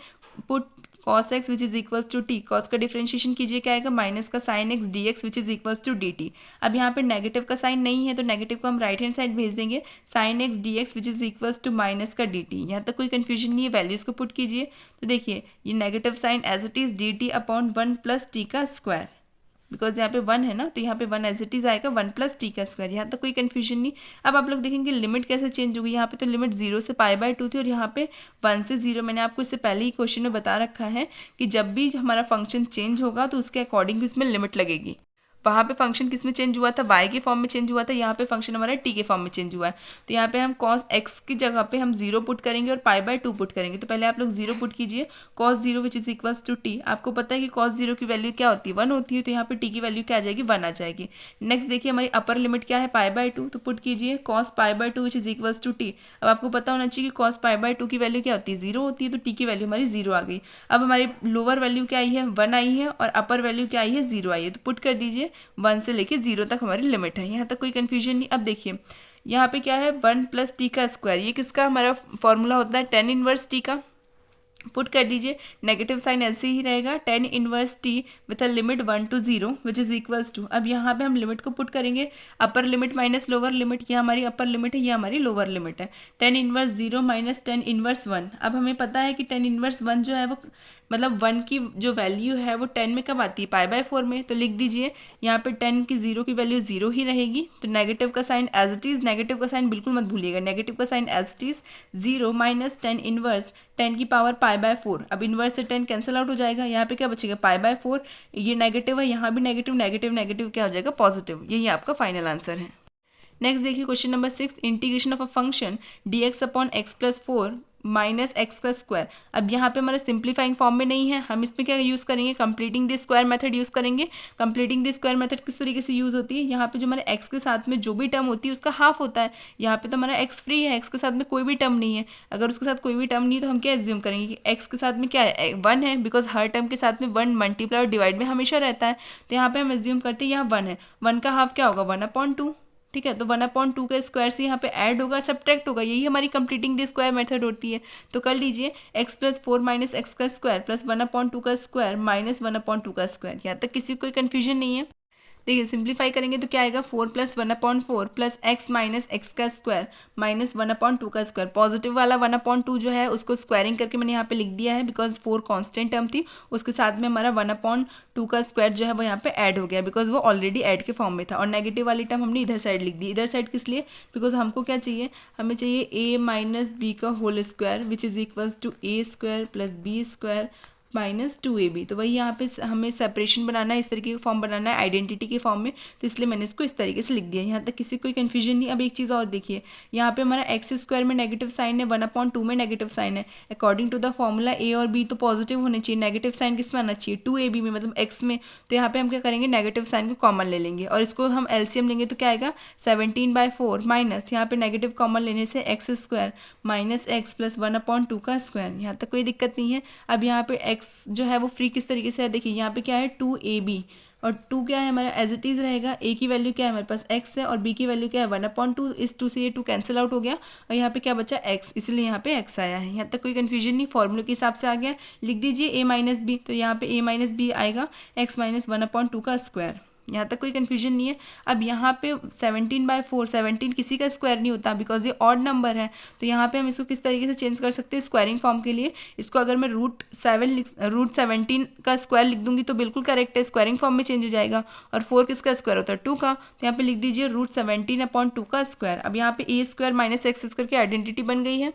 put cos x which is equals to t, cos का डिफ्रेंशिएशन कीजिए क्या आएगा माइनस का sine x d x which is equals to D T. अब यहाँ पे नेगेटिव का साइन नहीं है तो नेगेटिव को हम राइट हैंड साइड भेज देंगे, sine x d x which is equals to minus का डी टी। यहाँ तक कोई कन्फ्यूजन नहीं है, वैल्यूज को पुट कीजिए तो देखिए ये negative sine as it is d T upon 1 plus t का स्क्वायर, बिकॉज यहाँ पे 1 है ना तो यहाँ पे 1 एज इट इज आएगा 1 प्लस टी का स्क्वायर। यहाँ तक कोई कन्फ्यूजन नहीं। अब आप लोग देखेंगे लिमिट कैसे चेंज होगी, यहाँ पे तो लिमिट 0 से π/2 थी और यहाँ पे 1 से 0। मैंने आपको इससे पहले ही क्वेश्चन में बता रखा है कि जब भी हमारा फंक्शन चेंज होगा तो उसके अकॉर्डिंग उसमें लिमिट लगेगी। वहाँ पे फंक्शन किस में चेंज हुआ था, y के फॉर्म में चेंज हुआ था, यहाँ पे फंक्शन हमारा t के फॉर्म में चेंज हुआ है। तो यहाँ पे हम cos x की जगह पे हम 0 पुट करेंगे और π/2 पुट करेंगे। तो पहले आप लोग 0 पुट कीजिए, cos 0 which is equals to t। आपको पता है कि cos 0 की वैल्यू क्या होती है, 1 होती है, तो यहाँ पे t की वैल्यू क्या आ जाएगी, 1 आ जाएगी। नेक्स्ट देखिए हमारी अपर लिमिट क्या है, π/2, तो पुट कीजिए cos π/2 which is equals to t। अब आपको पता होना चाहिए कि cos π/2 की वैल्यू क्या होती है, 0 होती है, तो t की वैल्यू हमारी 0 आ गई। अब हमारी लोअर वैल्यू क्या आई है, 1 आई है और अपर वैल्यू क्या आई है, 0 आई है। तो पुट कर दीजिए 1 से 0 तक हमारी लिमिट है। यहाँ तक कोई कंफ्यूजन नहीं। अब देखिए यहाँ पे क्या है 1 प्लस टी का स्क्वायर, ये किसका हमारा फॉर्मूला होता है, tan इनवर्स टी का। पुट कर दीजिए, नेगेटिव साइन ऐसे ही रहेगा, tan inverse t with a limit 1 to 0 which is equals to. अब यहाँ पे हम लिमिट को पुट करेंगे, upper limit minus lower limit, ये हमारी अपर लिमिट है, ये हमारी लोअर लिमिट है। tan inverse 0 minus tan inverse 1। अब हमें पता है कि tan इनवर्स 1 जो है वो मतलब 1 की जो वैल्यू है वो 10 में कब आती है, π/4 में। तो लिख दीजिए यहाँ पे 10 की 0 की वैल्यू 0 ही रहेगी। तो नेगेटिव का sine as it is, negative का साइन बिल्कुल मत भूलिएगा, नेगेटिव का sine as it is 0 minus tan inverse 10 की पावर π/4। अब इनवर्स से 10 कैंसिल आउट हो जाएगा, यहाँ पे क्या बचेगा π/4, ये नेगेटिव है, यहाँ भी नेगेटिव, नेगेटिव नेगेटिव क्या हो जाएगा, पॉजिटिव। यही आपका फाइनल आंसर है। नेक्स्ट देखिए question number 6, integration of a function dx upon x plus 4 minus x का स्क्वायर। अब यहाँ पे हमारा सिंप्लीफाइंग फॉर्म में नहीं है, हम इसमें क्या यूज़ करेंगे, completing the square method use करेंगे। कंप्लीटिंग द स्क्वायर मेथड किस तरीके से यूज़ होती है, यहाँ पे जो हमारे एक्स के साथ में जो भी टर्म होती है उसका हाफ होता है। यहाँ पे तो हमारा एक्स फ्री है, एक्स के साथ में कोई भी टर्म नहीं है। अगर उसके साथ कोई भी टर्म नहीं है तो हम क्या एज्यूम करेंगे कि एक्स के साथ में क्या है, 1 है, बिकॉज हर टर्म के साथ में 1 मल्टीप्लाई और डिवाइड में हमेशा रहता है। तो यहाँ पे हम एज्यूम करते हैं यहाँ 1 है, 1 का हाफ क्या होगा, 1/2। ठीक है, तो 1/2 का स्क्वायर से यहाँ पे ऐड होगा, सब्ट्रैक्ट होगा, यही हमारी कंप्लीटिंग द स्क्वायर मेथड होती है। तो कर लीजिए x प्लस 4 माइनस एक्स का स्क्वायर प्लस 1/2 का स्क्वायर माइनस 1/2 का स्क्वायर। यहाँ तक किसी को कोई कन्फ्यूजन नहीं है। देखिए सिंप्लीफाई करेंगे तो क्या आएगा, 4 plus 1/4 plus x minus x का स्क्वायर माइनस 1/2 का स्क्वायर। पॉजिटिव वाला 1/2 जो है उसको स्क्वायरिंग करके मैंने यहाँ पे लिख दिया है, बिकॉज 4 कांस्टेंट टर्म थी, उसके साथ में हमारा 1/2 का स्क्वायर जो है वो यहाँ पे ऐड हो गया, बिकॉज वो ऑलरेडी ऐड के फॉर्म में था। और नेगेटिव वाली टर्म हमने इधर साइड लिख दी। इधर साइड किस लिए, बिकॉज हमको क्या चाहिए, हमें चाहिए a माइनस बी का whole square which is equals to a square plus B square minus 2ab। तो वही यहाँ पे हमें सेपरेशन बनाना है, इस तरीके का फॉर्म बनाना है आइडेंटिटी के फॉर्म में, तो इसलिए मैंने इसको इस तरीके से लिख दिया। यहाँ तक किसी कोई कन्फ्यूजन नहीं। अब एक चीज़ और देखिए, यहाँ पे हमारा एक्स स्क्वायर में नेगेटिव साइन है, 1/2 में नेगेटिव साइन है। According to the formula a और b तो पॉजिटिव होने चाहिए, नेगेटिव साइन किस में आना चाहिए, 2ab में, मतलब x में। तो यहाँ पे हम क्या करेंगे, नेगेटिव साइन को कॉमन ले लेंगे और इसको हम एलसीएम लेंगे तो क्या आएगा, 17/4 माइनस यहाँ पे नेगेटिव कॉमन लेने से x square minus x plus 1/2 का स्क्वायर। यहाँ तक कोई दिक्कत नहीं है। अब यहाँ पे x जो है वो फ्री किस तरीके से है, देखिए यहाँ पे क्या है 2ab और 2 क्या है हमारा एज इट इज़ रहेगा। a की वैल्यू क्या है हमारे पास x है और b की वैल्यू क्या है 1/2। इस 2 से ये 2 कैंसिल आउट हो गया और यहाँ पे क्या बचा x, इसलिए यहाँ पे x आया है। यहाँ तक कोई कन्फ्यूजन नहीं, फॉर्मूले के हिसाब से आ गया। लिख दीजिए a माइनस बी, तो यहाँ पे a माइनस बी आएगा x माइनस 1/2 का स्क्वायर। यहाँ तक कोई कन्फ्यूजन नहीं है। अब यहाँ पे 17/4, 17 किसी का स्क्वायर नहीं होता बिकॉज ये ऑड नंबर है। तो यहाँ पे हम इसको किस तरीके से चेंज कर सकते हैं स्क्वायरिंग फॉर्म के लिए। इसको अगर मैं √17 का स्क्वायर लिख दूंगी तो बिल्कुल करेक्ट है, स्क्वायरिंग फॉर्म में चेंज हो जाएगा। और 4 किसका स्क्वायर होता है, 2 का। तो यहाँ पे लिख दीजिए √17/2 का स्क्वायर। अब यहाँ पे a square minus x square की आइडेंटिटी बन गई है।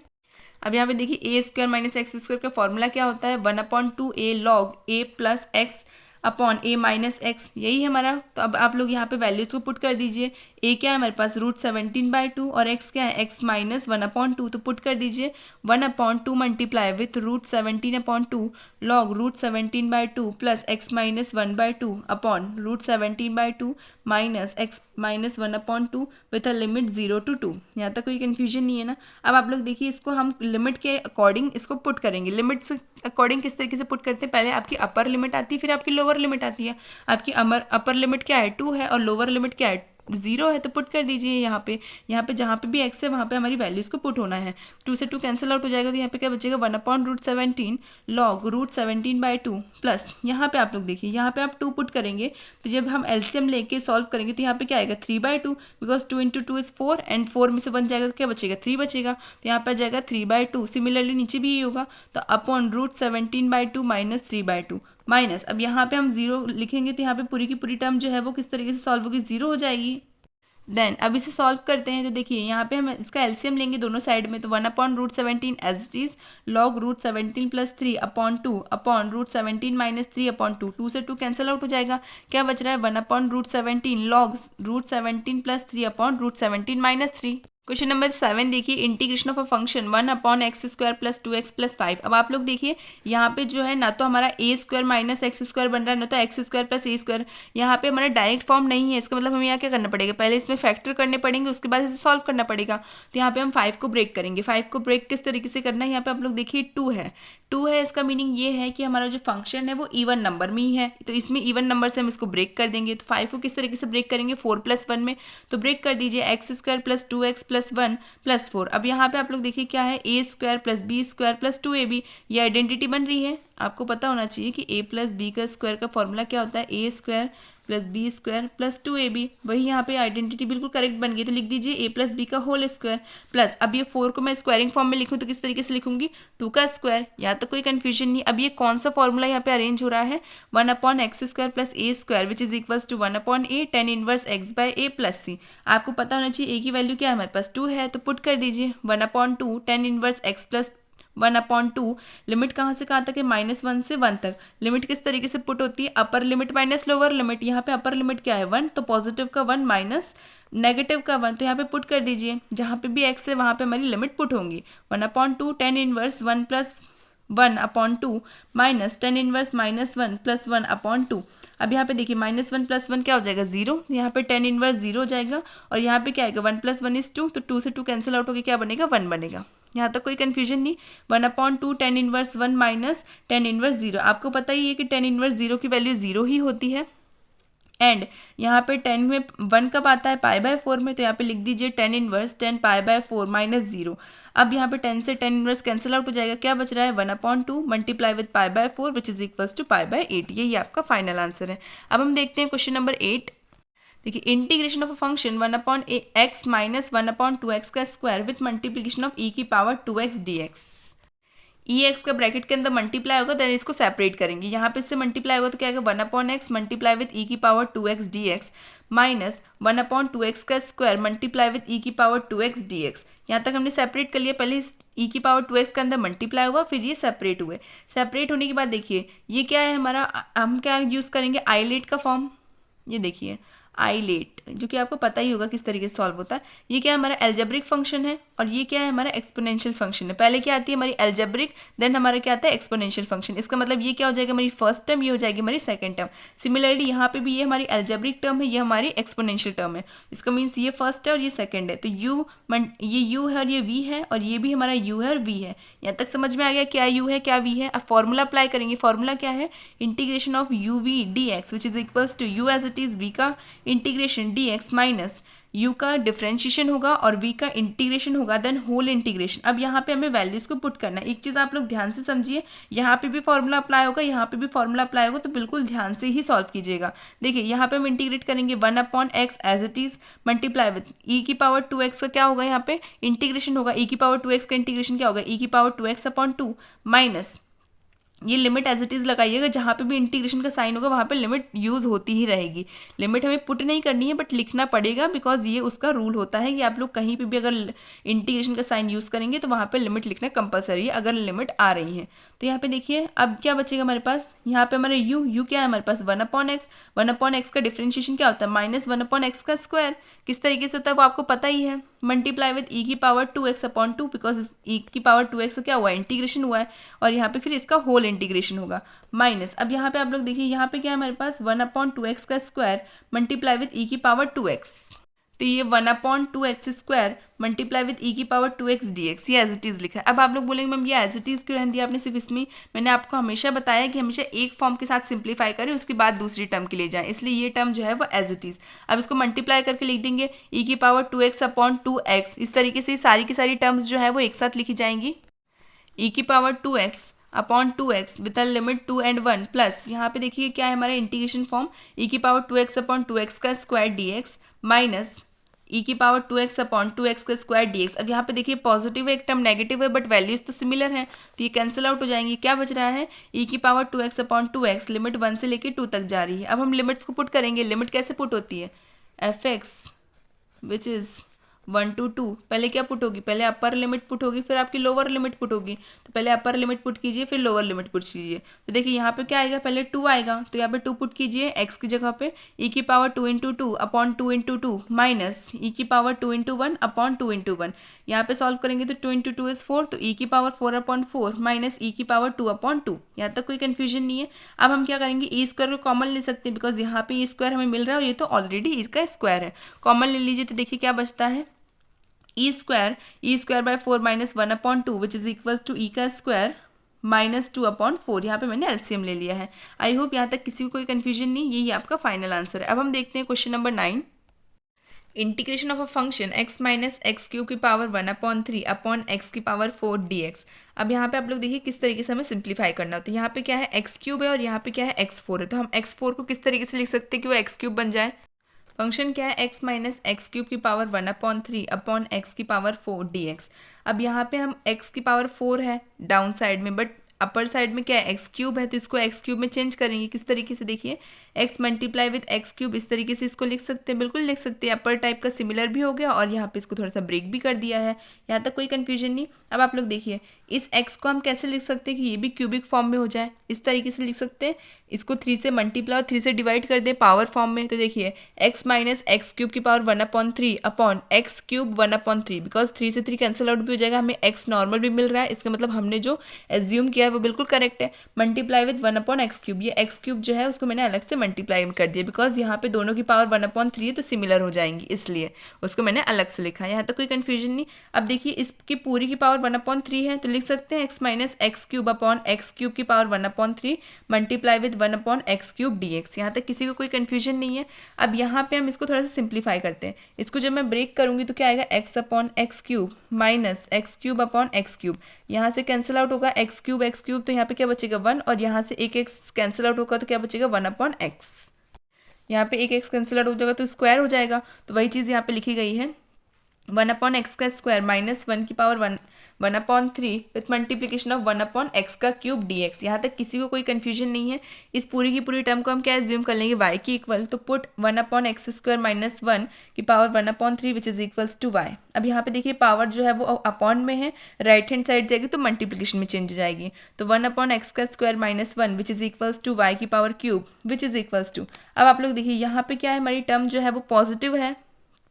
अब यहाँ पे देखिए a square minus x square का फॉर्मूला क्या होता है, 1/2a log a plus x upon a minus x, यही है हमारा। तो अब आप लोग यहाँ पे वैल्यूज को पुट कर दीजिए। a क्या है हमारे पास √17/2 और x क्या है x माइनस 1/2। तो पुट कर दीजिए 1/2 multiply with √17/2 log √17/2 plus x minus 1/2 upon √17/2 minus x minus 1/2 with a limit 0 to 2। यहाँ तक कोई कन्फ्यूजन नहीं है ना। अब आप लोग देखिए इसको हम लिमिट के अकॉर्डिंग इसको पुट करेंगे। लिमिट से अकॉर्डिंग किस तरीके से पुट करते हैं, पहले आपकी अपर लिमिट आती है फिर आपकी लोअर लिमिट आती है। आपकी अपर लिमिट क्या है 2 है और लोअर लिमिट क्या है 0 है तो पुट कर दीजिए यहाँ पे जहाँ पे भी x है वहाँ पे हमारी वैल्यूज़ को पुट होना है। 2 से 2 कैंसिल आउट हो जाएगा तो यहाँ पे क्या बचेगा 1/√17 log √17/2 प्लस यहाँ पे आप लोग देखिए यहाँ पे आप 2 पुट करेंगे तो जब हम एलसीएम लेके सॉल्व करेंगे तो यहाँ पे क्या आएगा 3/2 बिकॉज 2 × 2 इज 4 एंड 4 में से 1 जाएगा तो क्या बचेगा 3 बचेगा तो यहाँ पे आ जाएगा 3/2। सिमिलरली नीचे भी यही होगा तो अपॉन √17/2 माइनस 3/2 माइनस अब यहाँ पे हम 0 लिखेंगे तो यहाँ पे पूरी की पूरी टर्म जो है वो किस तरीके से सॉल्व होगी 0 हो जाएगी। देन अब इसे सॉल्व करते हैं तो देखिए यहाँ पे हम इसका एलसीएम लेंगे दोनों साइड में तो 1/√17 as it is log √17 + 3/2 upon √17 - 3/2 2 से 2 कैंसिल आउट हो जाएगा क्या बच रहा है 1/√17 log √17 + 3/√17 - 3। क्वेश्चन नंबर 7 देखिए integration of a function 1/x² + 2x + 5। अब आप लोग देखिए यहाँ पे जो है ना तो हमारा a² - x² बन रहा है ना तो x² + a²। यहाँ पे हमारा डायरेक्ट फॉर्म नहीं है इसका मतलब हमें यहाँ क्या करना पड़ेगा पहले इसमें फैक्टर करने पड़ेंगे उसके बाद इसे सॉल्व करना पड़ेगा। तो यहाँ पे हम 5 को ब्रेक करेंगे। 5 को ब्रेक किस तरीके से करना है यहाँ पे आप लोग देखिए 2 है इसका मीनिंग ये है कि हमारा जो फंक्शन है वो इवन नंबर में ही है तो इसमें इवन नंबर से हम इसको ब्रेक कर देंगे। तो 5 को किस तरीके से ब्रेक करेंगे 4 + 1 में तो ब्रेक कर दीजिए x² + 2x + 1 + 4। अब यहाँ पे आप लोग देखिए क्या है a² + b² + 2ab ये आइडेंटिटी बन रही है। आपको पता होना चाहिए कि a + b का स्क्वायर का फॉर्मूला क्या होता है a² + b² + 2ab। वही यहाँ पे आइडेंटिटी बिल्कुल करेक्ट बन गई तो लिख दीजिए a + b का होल स्क्वायर प्लस अब ये 4 को मैं स्क्वायरिंग फॉर्म में लिखूँ तो किस तरीके से लिखूंगी 2 का स्क्वायर। यहाँ तक कोई कंफ्यूजन नहीं। अब ये कौन सा फॉर्मूला यहाँ पे अरेंज हो रहा है 1/x² + a² which is equals to 1/a tan inverse x/a + c। आपको पता होना चाहिए a की वैल्यू क्या है हमारे पास 2 है तो पुट कर दीजिए 1/2 tan इनवर्स x + 1/2 लिमिट कहाँ से कहाँ तक है -1 से 1 तक। लिमिट किस तरीके से पुट होती है upper limit minus lower limit. यहाँ पे अपर लिमिट क्या है 1 तो पॉजिटिव का 1 माइनस नेगेटिव का 1 तो यहाँ पे पुट कर दीजिए जहाँ पे भी x है वहाँ पे हमारी लिमिट पुट होंगी 1/2 tan inverse 1 + 1/2 minus tan inverse -1 + 1/2। अब यहाँ पे देखिए -1 + 1 क्या हो जाएगा 0 यहाँ पे tan इनवर्स 0 हो जाएगा और यहाँ पे क्या आएगा 1 + 1 = 2 तो 2 से 2 कैंसिल आउट होकर क्या बनेगा 1 बनेगा। यहाँ तक कोई कंफ्यूजन नहीं। 1/2 tan inverse 1 minus tan inverse 0। आपको पता ही है कि tan इनवर्स 0 की वैल्यू 0 ही होती है एंड यहाँ पे 10 में 1 कब आता है π/4 में तो यहाँ पे लिख दीजिए tan इनवर्स 10 π/4 - 0। अब यहाँ पे 10 से tan इनवर्स कैंसिल आउट हो जाएगा क्या बच रहा है 1/2 multiply with π/4 which is equals to π/8। यही आपका फाइनल आंसर है। अब हम देखते हैं क्वेश्चन नंबर 8। देखिए integration of a function 1/x - 1/2x का square with multiplication of e की पावर 2x dx। एक्स का ब्रैकेट के अंदर मल्टीप्लाई होगा देन इसको सेपरेट करेंगे। यहाँ पे इससे मल्टीप्लाई होगा तो क्या आएगा 1/x मल्टीप्लाई विथ e की power 2x dx minus 1/2x का स्क्वायर मल्टीप्लाई विथ e की पावर 2x dx। यहाँ तक हमने सेपरेट कर लिया। पहले इस e की पावर 2x के अंदर मल्टीप्लाई हुआ फिर ये सेपरेट हुए। सेपरेट होने के बाद देखिए ये क्या है हमारा हम क्या यूज़ करेंगे आइलेट का फॉर्म। ये देखिए आइलेट जो कि आपको पता ही होगा किस तरीके से सॉल्व होता है। ये क्या है हमारा एल्जेब्रिक फंक्शन है और ये क्या है हमारा एक्सपोनेंशियल फंक्शन है। पहले क्या आती है हमारी एल्जेब्रिक देन हमारा क्या आता है एक्सपोनेंशियल फंक्शन। इसका मतलब ये क्या हो जाएगा हमारी फर्स्ट टर्म ये हो जाएगी हमारी सेकंड टर्म। सिमिलरली यहाँ पे भी ये हमारी एल्जेब्रिक टर्म है ये हमारी एक्सपोनेंशियल टर्म है। इसका मीन्स ये फर्स्ट है और ये सेकंड है तो ये u है और ये v है और ये भी हमारा u है और v है। यहाँ तक समझ में आ गया क्या u है क्या v है। अब फॉर्मूला अप्लाई करेंगे। फॉर्मूला क्या है integration of uv dx which is equals to u as it is v का इंटीग्रेशन dx माइनस u का डिफरेंशिएशन होगा और v का इंटीग्रेशन होगा देन होल इंटीग्रेशन। अब यहाँ पे हमें वैल्यूज को पुट करना है। एक चीज़ आप लोग ध्यान से समझिए यहाँ पे भी फॉर्मूला अप्लाई होगा यहाँ पे भी फॉर्मूला अप्लाई होगा तो बिल्कुल ध्यान से ही सॉल्व कीजिएगा। देखिए यहाँ पे हम इंटीग्रेट करेंगे 1/x as it is multiply with e की पावर 2x का क्या होगा यहाँ पे इंटीग्रेशन होगा e की पावर 2x का इंटीग्रेशन क्या होगा e की पावर 2x/2 माइनस ये लिमिट एज इट इज़ लगाइएगा। जहाँ पे भी इंटीग्रेशन का साइन होगा वहाँ पे लिमिट यूज़ होती ही रहेगी। लिमिट हमें पुट नहीं करनी है बट लिखना पड़ेगा बिकॉज ये उसका रूल होता है कि आप लोग कहीं पे भी अगर इंटीग्रेशन का साइन यूज़ करेंगे तो वहाँ पे लिमिट लिखना कंपलसरी है अगर लिमिट आ रही है। तो यहाँ पे देखिए अब क्या बचेगा हमारे पास यहाँ पे हमारे u क्या है हमारे पास 1/x का डिफरेंशिएशन क्या होता है -1/x का स्क्वायर। किस तरीके से होता है वो आपको पता ही है मल्टीप्लाई विथ e की पावर 2x/2 बिकॉज e की पावर 2x का क्या हुआ है इंटीग्रेशन हुआ है और यहाँ पे फिर इसका होल इंटीग्रेशन होगा माइनस। अब यहाँ पे आप लोग देखिए यहाँ पे क्या है हमारे पास 1/2x का स्क्वायर मल्टीप्लाई विथ e की पावर 2x तो ये 1/2x² मल्टीप्लाई विथ ई की पावर 2x dx, ये एज इट इज़ लिखा है। अब आप लोग बोलेंगे मैम ये एज इट इज़ क्यों रहने दिया आपने सिर्फ इसमें? मैंने आपको हमेशा बताया कि हमेशा एक फॉर्म के साथ सिंप्लीफाई करें, उसके बाद दूसरी टर्म के लिए जाएं, इसलिए ये टर्म जो है वो एज इट इज़। अब इसको मल्टीप्लाई करके लिख देंगे ई की पावर 2x/2x। इस तरीके से सारी की सारी टर्म्स जो है वो एक साथ लिखी जाएंगी। ई की power 2x/2x with limit 2 and 1 plus यहाँ पे देखिए क्या है हमारा इंटीग्रेशन फॉर्म, ई की पावर 2x/2x का स्क्वायर dx माइनस ई की पावर 2x/2x का स्क्वायर dx। अब यहाँ पे देखिए पॉजिटिव है, एक टर्म नेगेटिव है, बट वैल्यूज तो सिमिलर हैं, तो ये कैंसिल आउट हो जाएंगी। क्या बच रहा है? ई की पावर 2x/2x लिमिट 1 से लेके 2 तक जा रही है। अब हम लिमिट्स को पुट करेंगे। लिमिट कैसे पुट होती है? fx विच इज़ 1 to 2, पहले क्या पुट होगी? पहले अपर लिमिट पुट होगी, फिर आपकी लोअर लिमिट पुट होगी। तो पहले अपर लिमिट पुट कीजिए, फिर लोअर लिमिट पुट कीजिए। तो देखिए यहाँ पे क्या आएगा? पहले 2 आएगा, तो यहाँ पे 2 पुट कीजिए x की जगह पे। ई की पावर 2 × 2 अपॉन 2 × 2 माइनस ई की पावर 2 × 1 अपॉन 2 × 1। यहाँ पे सॉल्व करेंगे तो 2 × 2 इज 4, तो ई की पावर 4/4 माइनस ई की पावर 2/2। यहाँ तक कोई कन्फ्यूजन नहीं है। अब हम क्या करेंगे? ई स्क्वायर को कॉमन ले सकते हैं, बिकॉज यहाँ पे ई स्क्वायर हमें मिल रहा है और ये तो ऑलरेडी इसका स्क्वायर है। कॉमन ले लीजिए, तो देखिए क्या बचता है? e² minus 1/2 which is equal to E का स्क्वायर माइनस 2/4। यहाँ पे मैंने एलसीएम ले लिया है। आई होप यहाँ तक किसी को कोई कन्फ्यूजन नहीं, यही आपका फाइनल आंसर है। अब हम देखते हैं question number 9। Integration of a function x minus x³ की पावर 1/3 अपॉन x की पावर 4 dx। अब यहाँ पे आप लोग देखिए किस तरीके से हमें सिंप्लीफाई करना होता है। यहाँ पे क्या है? x³ है और यहाँ पे क्या है? x4 है। तो हम x4 को किस तरीके से लिख सकते हैं कि वो x³ बन जाए? फंक्शन क्या है? x माइनस x³ की पावर 1/3 अपॉन x की पावर 4 dx। अब यहाँ पे हम x की पावर 4 है डाउन साइड में, बट अपर साइड में क्या है? x³ है, तो इसको x³ में चेंज करेंगे। किस तरीके से? देखिए x मल्टीप्लाई विथ x³, इस तरीके से इसको लिख सकते हैं, बिल्कुल लिख सकते हैं। अपर टाइप का सिमिलर भी हो गया और यहाँ पे इसको थोड़ा सा ब्रेक भी कर दिया है। यहाँ तक कोई कन्फ्यूजन नहीं। अब आप लोग देखिए इस x को हम कैसे लिख सकते हैं कि ये भी क्यूबिक फॉर्म में हो जाए? इस तरीके से लिख सकते हैं, इसको 3 से मल्टीप्लाई और 3 से डिवाइड कर दे पावर फॉर्म में। तो देखिए x माइनस x³ की पावर 1/3 अपॉन x³ 1/3, बिकॉज 3 से 3 कैंसिल आउट भी हो जाएगा, हमें x नॉर्मल भी मिल रहा है। इसका मतलब हमने जो एज्यूम किया है वो बिल्कुल करेक्ट है। मल्टीप्लाई विथ 1/x³, ये x³ जो है उसको मैंने अलग से मल्टीप्लाई कर दिया, बिकॉज यहाँ पे दोनों की पावर 1/3 है तो सिमिलर हो जाएंगी, इसलिए उसको मैंने अलग से लिखा है। यहाँ तक कोई कन्फ्यूजन नहीं। अब देखिए इसकी पूरी की पावर 1/3 है, तो लिख सकते हैं x minus x³ upon x³ की power 1/3 multiply with 1/x³ dx। यहाँ तक किसी को कोई कन्फ्यूजन नहीं है। अब यहाँ पे हम इसको थोड़ा सा सिंप्लीफाई करते हैं। इसको जब मैं ब्रेक करूंगी तो क्या आएगा? x/x³ minus x³ upon x³। यहाँ से कैंसिल आउट होगा x³ तो यहाँ पे क्या बचेगा? 1, और यहाँ से एक x कैंसिल आउट होगा तो क्या बचेगा? 1/x। यहाँ पे एक x कैंसिल आउट हो जाएगा तो स्क्वायर हो जाएगा, तो वही चीज़ यहाँ पे लिखी गई है 1/x का स्क्वायर माइनस 1 की power 1/3 with multiplication of 1/x³ dx। यहाँ तक किसी को कोई कन्फ्यूजन नहीं है। इस पूरी की पूरी टर्म को हम क्या एज्यूम कर लेंगे? y की इक्वल, तो पुट 1/x² माइनस 1 की power 1/3 which is equals to y। अब यहाँ पे देखिए पावर जो है वो अपॉन में है, राइट हैंड साइड जाएगी तो मल्टीप्लीकेशन में चेंज हो जाएगी। तो 1/x² minus 1 which is equals to y की power cube which is equals to. अब आप लोग देखिए यहाँ पे क्या है? हमारी टर्म जो है वो पॉजिटिव है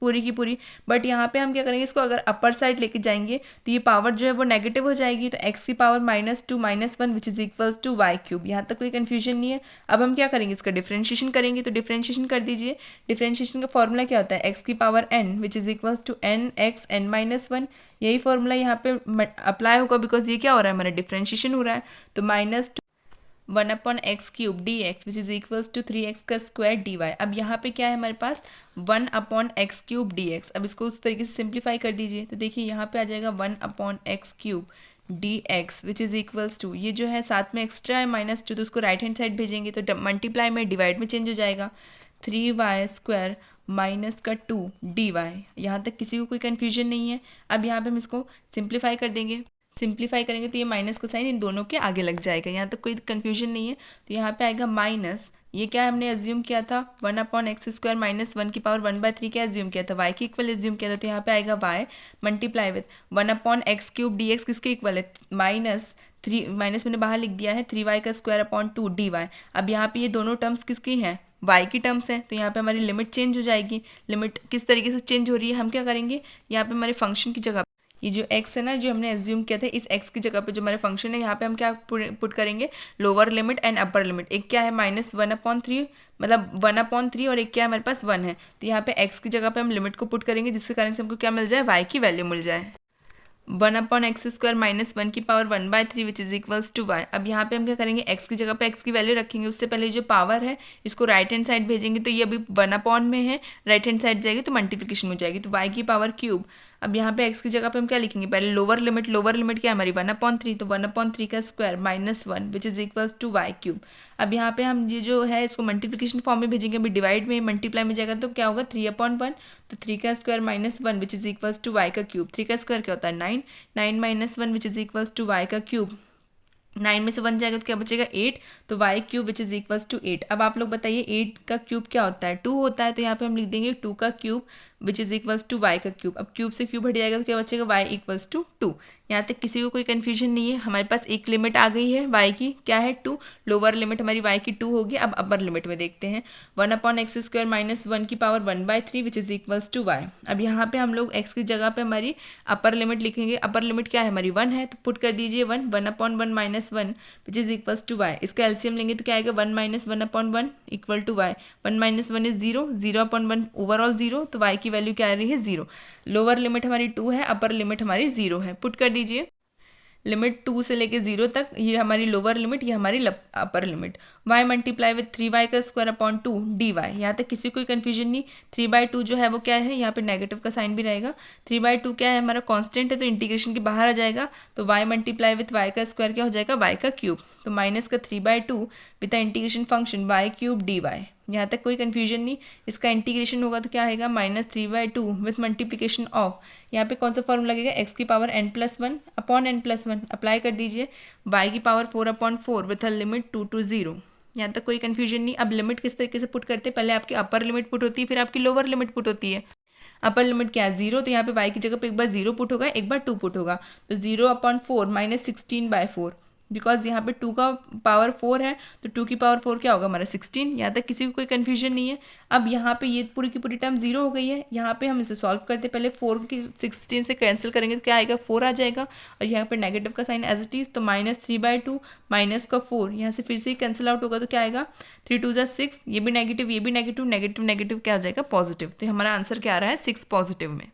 पूरी की पूरी, बट यहाँ पे हम क्या करेंगे? इसको अगर अपर साइड लेके जाएंगे तो ये पावर जो है वो नेगेटिव हो जाएगी, तो x की power -2 - 1 which is equals to y³। यहाँ तक कोई कन्फ्यूजन नहीं है। अब हम क्या करेंगे? इसका डिफरेंशिएशन करेंगे, तो डिफरेंशिएशन कर दीजिए। डिफरेंशिएशन का फॉर्मूला क्या होता है? x की power n which is equals to nx n - 1। यही फॉर्मूला यहाँ पे अप्लाई होगा, बिकॉज ये क्या हो रहा है? हमारा डिफरेंशिएशन हो रहा है। तो -2 1/x³ dx which is equals to 3x का स्क्वायर dy। अब यहाँ पे क्या है हमारे पास? 1/x³ dx। अब इसको उस तरीके से सिंप्लीफाई कर दीजिए, तो देखिए यहाँ पे आ जाएगा 1/x³ dx which is equals to, ये जो है साथ में एक्स्ट्रा है -2, तो उसको राइट हैंड साइड भेजेंगे तो मल्टीप्लाई में डिवाइड में चेंज हो जाएगा। 3y² माइनस का 2 dy। यहाँ तक किसी को कोई कन्फ्यूजन नहीं है। अब यहाँ पे हम इसको सिंप्लीफाई कर देंगे। सिंप्लीफाई करेंगे तो ये माइनस का साइन इन दोनों के आगे लग जाएगा। यहाँ तक कोई कन्फ्यूजन नहीं है। तो यहाँ पे आएगा माइनस, ये क्या हमने एज्यूम किया था? 1/x² माइनस 1 की पावर 1/3 क्या एज्यूम किया था? y के इक्वल एज्यूम किया था, तो यहाँ पे आएगा y multiply with 1/x³ dx किसके इक्वल है? -3, माइनस मैंने बाहर लिख दिया है 3y का स्क्वायर अपॉन 2 dy। अब यहाँ पे ये दोनों टर्म्स किसकी हैं? y की टर्म्स हैं, तो यहाँ पे हमारी लिमिट चेंज हो जाएगी। लिमिट किस तरीके से चेंज हो रही है? हम क्या करेंगे? यहाँ पे हमारे फंक्शन की जगह ये जो x है ना, जो हमने एज्यूम किया था, इस x की जगह पे जो हमारे फंक्शन है यहाँ पे हम क्या पुट करेंगे, lower limit and upper limit. एक क्या है -1/3, मतलब 1/3, और एक क्या है हमारे पास 1 है। तो यहाँ पे x की जगह पे हम लिमिट को पुट करेंगे, जिसके कारण से हमको क्या मिल जाए, y की वैल्यू मिल जाए 1/x² -1 की power 1/3 which is equals to y। अब यहाँ पे हम क्या करेंगे, x की जगह पे x की वैल्यू रखेंगे, उससे पहले जो पावर है इसको राइट हैंड साइड भेजेंगे, तो ये अभी 1/ में है, राइट हैंड साइड जाएगी तो मल्टीप्लिकेशन हो जाएगी, तो y की पावर क्यूब। अब यहाँ पे x की जगह पे हम क्या लिखेंगे, पहले लोअर लिमिट क्या है हमारी 1/3, तो 1/3 का square -1 which is equals to y cube. अब यहाँ पे हम ये जो है इसको मल्टीप्लिकेशन फॉर्म में भेजेंगे, अभी डिवाइड में मल्टीप्लाई में जाएगा तो क्या होगा 3/1, तो 3 का square -1 which is equals to y का क्यूब। 3 का स्क्वायर क्या होता है 9, 9 - 1 which is equals to y का क्यूब। 9 में से 1 जाएगा तो क्या बचेगा 8, तो y cube which is equals to 8। अब आप लोग बताइए 8 का क्यूब क्या होता है, 2 होता है, तो यहाँ पे हम लिख देंगे 2 का cube which is equals to y का क्यूब। अब क्यूब से क्यूब हट जाएगा तो क्या बचेगा y इक्वल्स टू 2। यहाँ तक किसी को कोई कन्फ्यूजन नहीं है, हमारे पास एक लिमिट आ गई है y की, क्या है 2, लोअर लिमिट हमारी y की 2 होगी। अब अपर लिमिट में देखते हैं, 1/x² -1 की power 1/3 which is equals to y। अब यहाँ पे हम लोग x की जगह पे हमारी अपर लिमिट लिखेंगे, अपर लिमिट क्या है हमारी 1 है, तो पुट कर दीजिए 1/1 -1 which is equals to y। इसका एलसीएम लेंगे तो क्या आएगा 1 - 1/1 equal to y। 1 - 1 is 0, 0/1 overall 0, तो y की वैल्यू क्या आ रही है 0। लोअर लिमिट हमारी 2 है, अपर लिमिट हमारी 0 है, पुट कर दीजिए लिमिट 2 से लेके 0 तक, ये हमारी लोअर लिमिट, ये हमारी upper limit. y multiply with 3y का स्क्वायर अपॉन 2 dy। यहाँ तक किसी कोई कन्फ्यूजन नहीं। 3/2 जो है वो क्या है, यहाँ पे नेगेटिव का साइन भी रहेगा। 3/2 क्या है हमारा कांस्टेंट है, तो इंटीग्रेशन के बाहर आ जाएगा, तो y मल्टीप्लाई विथ y का स्क्वायर क्या हो जाएगा y का क्यूब, तो माइनस का 3/2 with the integration function y cube dy। यहाँ तक कोई कन्फ्यूजन नहीं। इसका इंटीग्रेशन होगा तो क्या आएगा -3/2 विथ मल्टीप्लिकेशन ऑफ, यहाँ पे कौन सा फॉर्मूला लगेगा, x की power n+1 upon n+1 apply कर दीजिए, y की power 4/4 with a limit 2 to 0। यहाँ तक कोई कन्फ्यूजन नहीं। अब लिमिट किस तरीके से पुट करते हैं, पहले आपकी अपर लिमिट पुट होती है, फिर आपकी लोअर लिमिट पुट होती है। अपर लिमिट क्या है 0, तो यहाँ पे y की जगह पे एक बार 0 पुट होगा, एक बार 2 पुट होगा, तो 0/4 -16/4, बिकॉज यहाँ पे 2 का पावर 4 है, तो 2 की पावर 4 क्या होगा हमारा 16। यहाँ तक किसी को कोई कन्फ्यूजन नहीं है। अब यहाँ पे ये पूरी की पूरी टर्म 0 हो गई है। यहाँ पे हम इसे सॉल्व करते, पहले 4 की 16 से कैंसिल करेंगे तो क्या आएगा 4 आ जाएगा, और यहाँ पे नेगेटिव का साइन एज इट इज, तो -3/2 माइनस का 4, यहाँ से फिर से ही कैंसिल आउट होगा, तो क्या आएगा 3 2 ज़ा 6, ये भी नेगेटिव, ये भी नेगेटिव, नेगेटिव नेगेटिव क्या हो जाएगा पॉजिटिव। तो हमारा आंसर क्या आ रहा है 6 पॉजिटिव में।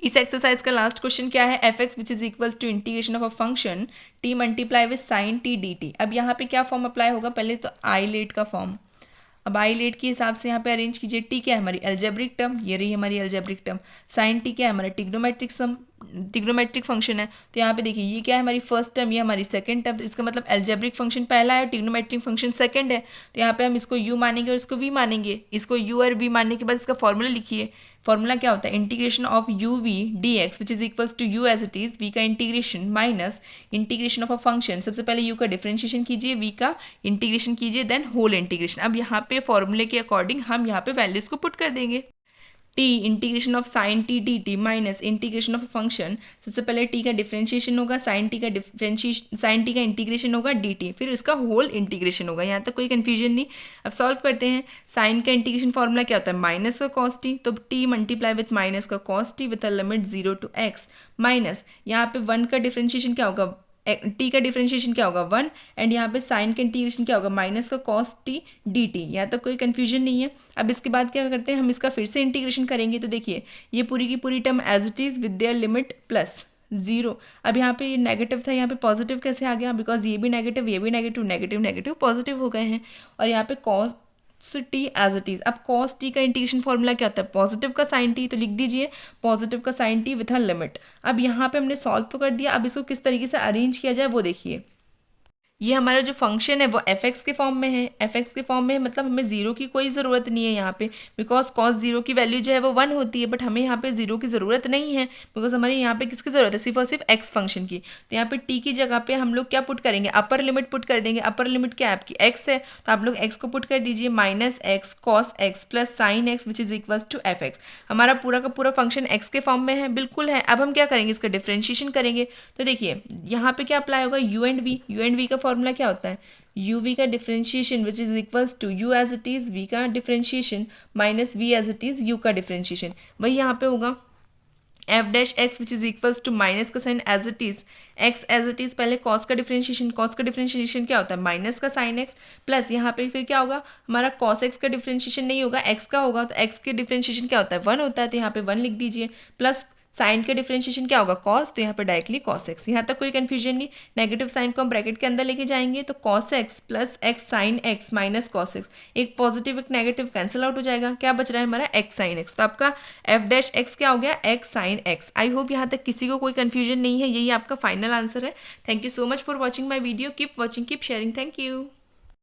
इस एक्सरसाइज का लास्ट क्वेश्चन क्या है, f(x) which is equals to integration of a function t multiply with sine t dt। अब यहाँ पे क्या फॉर्म अप्लाई होगा, पहले तो आई लेट का फॉर्म। अब आई लेट के हिसाब से यहाँ पे अरेंज कीजिए, टी क्या है हमारी एल्जेब्रिक टर्म, ये रही हमारी एल्जेब्रिक टर्म। साइन टी क्या है हमारा टिग्नोमेट्रिक फंक्शन है, तो यहाँ पे देखिए ये क्या है हमारी फर्स्ट टर्म, ये हमारी सेकंड टर्म, तो इसका मतलब एल्जेब्रिक फंक्शन पहला है, टिग्नोमेट्रिक फंक्शन सेकंड है, तो यहाँ पे हम इसको u मानेंगे और इसको v मानेंगे। इसको u और v मानने के बाद इसका फॉर्मूला लिखिए। फॉर्मूला क्या होता है, integration of u v dx which is equals to u as it is, v का integration minus integration of a function. सबसे पहले u का डिफरेंशिएशन कीजिए, v का इंटीग्रेशन कीजिए, देन होल इंटीग्रेशन। अब यहाँ पे फॉर्मूले के अकॉर्डिंग हम यहाँ पे वैल्यूज को पुट कर देंगे। t integration of sine T D T minus integration of function. सबसे पहले t का डिफरेंशिएशन होगा, साइन टी का इंटीग्रेशन होगा dt, फिर इसका होल इंटीग्रेशन होगा। यहाँ तक कोई कन्फ्यूजन नहीं। अब सॉल्व करते हैं। साइन का इंटीग्रेशन फॉर्मूला क्या होता है माइनस का कॉस टी, तो t मल्टीप्लाई विथ माइनस का cos T with a limit 0 to x minus यहाँ पे 1 का डिफरेंशिएशन क्या होगा, टी का डिफरेंशिएशन क्या होगा 1, एंड यहाँ पे साइन का इंटीग्रेशन क्या होगा माइनस का कॉस टी डी टी। यहाँ तक कोई कन्फ्यूजन नहीं है। अब इसके बाद क्या करते हैं, हम इसका फिर से इंटीग्रेशन करेंगे, तो देखिए ये पूरी की पूरी term as it is with their limit plus 0। अब यहाँ पे ये नेगेटिव था, यहाँ पे पॉजिटिव कैसे आ गया, बिकॉज ये भी नेगेटिव, ये भी नेगेटिव, नेगेटिव नेगेटिव पॉजिटिव हो गए हैं, और यहाँ पे cos t as it is. अब कॉस टी का इंटीग्रेशन फॉर्मूला क्या होता है पॉजिटिव का साइन टी, तो लिख दीजिए पॉजिटिव का sine t with a limit. अब यहाँ पे हमने सॉल्व तो कर दिया, अब इसको किस तरीके से अरेंज किया जाए वो देखिए। ये हमारा जो फंक्शन है वो f(x) के फॉर्म में है, f(x) के फॉर्म में है, मतलब हमें 0 की कोई ज़रूरत नहीं है यहाँ पे, बिकॉज cos 0 की वैल्यू जो है वो 1 होती है, बट हमें यहाँ पे 0 की ज़रूरत नहीं है, बिकॉज हमारे यहाँ पे किसकी ज़रूरत है सिर्फ और सिर्फ x फंक्शन की। तो यहाँ पे t की जगह पे हम लोग क्या पुट करेंगे, अपर लिमिट पुट कर देंगे। अपर लिमिट क्या है आपकी x है, तो आप लोग x को पुट कर दीजिए, -x cos x plus sine x which is equals to f(x). हमारा पूरा का पूरा फंक्शन x के फॉर्म में है, बिल्कुल है। अब हम क्या करेंगे, इसका डिफ्रेंशिएशन करेंगे, तो देखिए यहाँ पे क्या अप्लाई होगा u एंड v का फॉर्मूला क्या होता है uv का differentiation which is equals to u as it is v का differentiation minus v as it is u का डिफरेंशिएशन, वही यहाँ पे होगा। F dash X which is equals to minus का sine as it is X as it is, पहले cos का differentiation क्या होता है माइनस का साइन एक्स, प्लस यहाँ पे फिर क्या होगा हमारा कॉस एक्स का डिफरेंशिएशन नहीं होगा एक्स का होगा, तो एक्स के डिफरेंशिएशन क्या होता है 1 होता है, तो यहाँ पे 1 लिख दीजिए, प्लस साइन का डिफरेंशिएशन क्या होगा कॉस, तो यहाँ पे डायरेक्टली कॉस एक्स, यहाँ तक कोई कंफ्यूजन नहीं। नेगेटिव साइन को हम ब्रैकेट के अंदर लेके जाएंगे तो cos x plus x sine x minus cos x, एक पॉजिटिव एक नेगेटिव कैंसिल आउट हो जाएगा, क्या बच रहा है हमारा एक्स साइन एक्स, तो आपका एफ डैश एक्स क्या हो गया x sine x. I hope यहाँ तक किसी को कोई कंफ्यूजन नहीं है, यही आपका फाइनल आंसर है। Thank you so much for watching my video, keep watching keep sharing, thank you.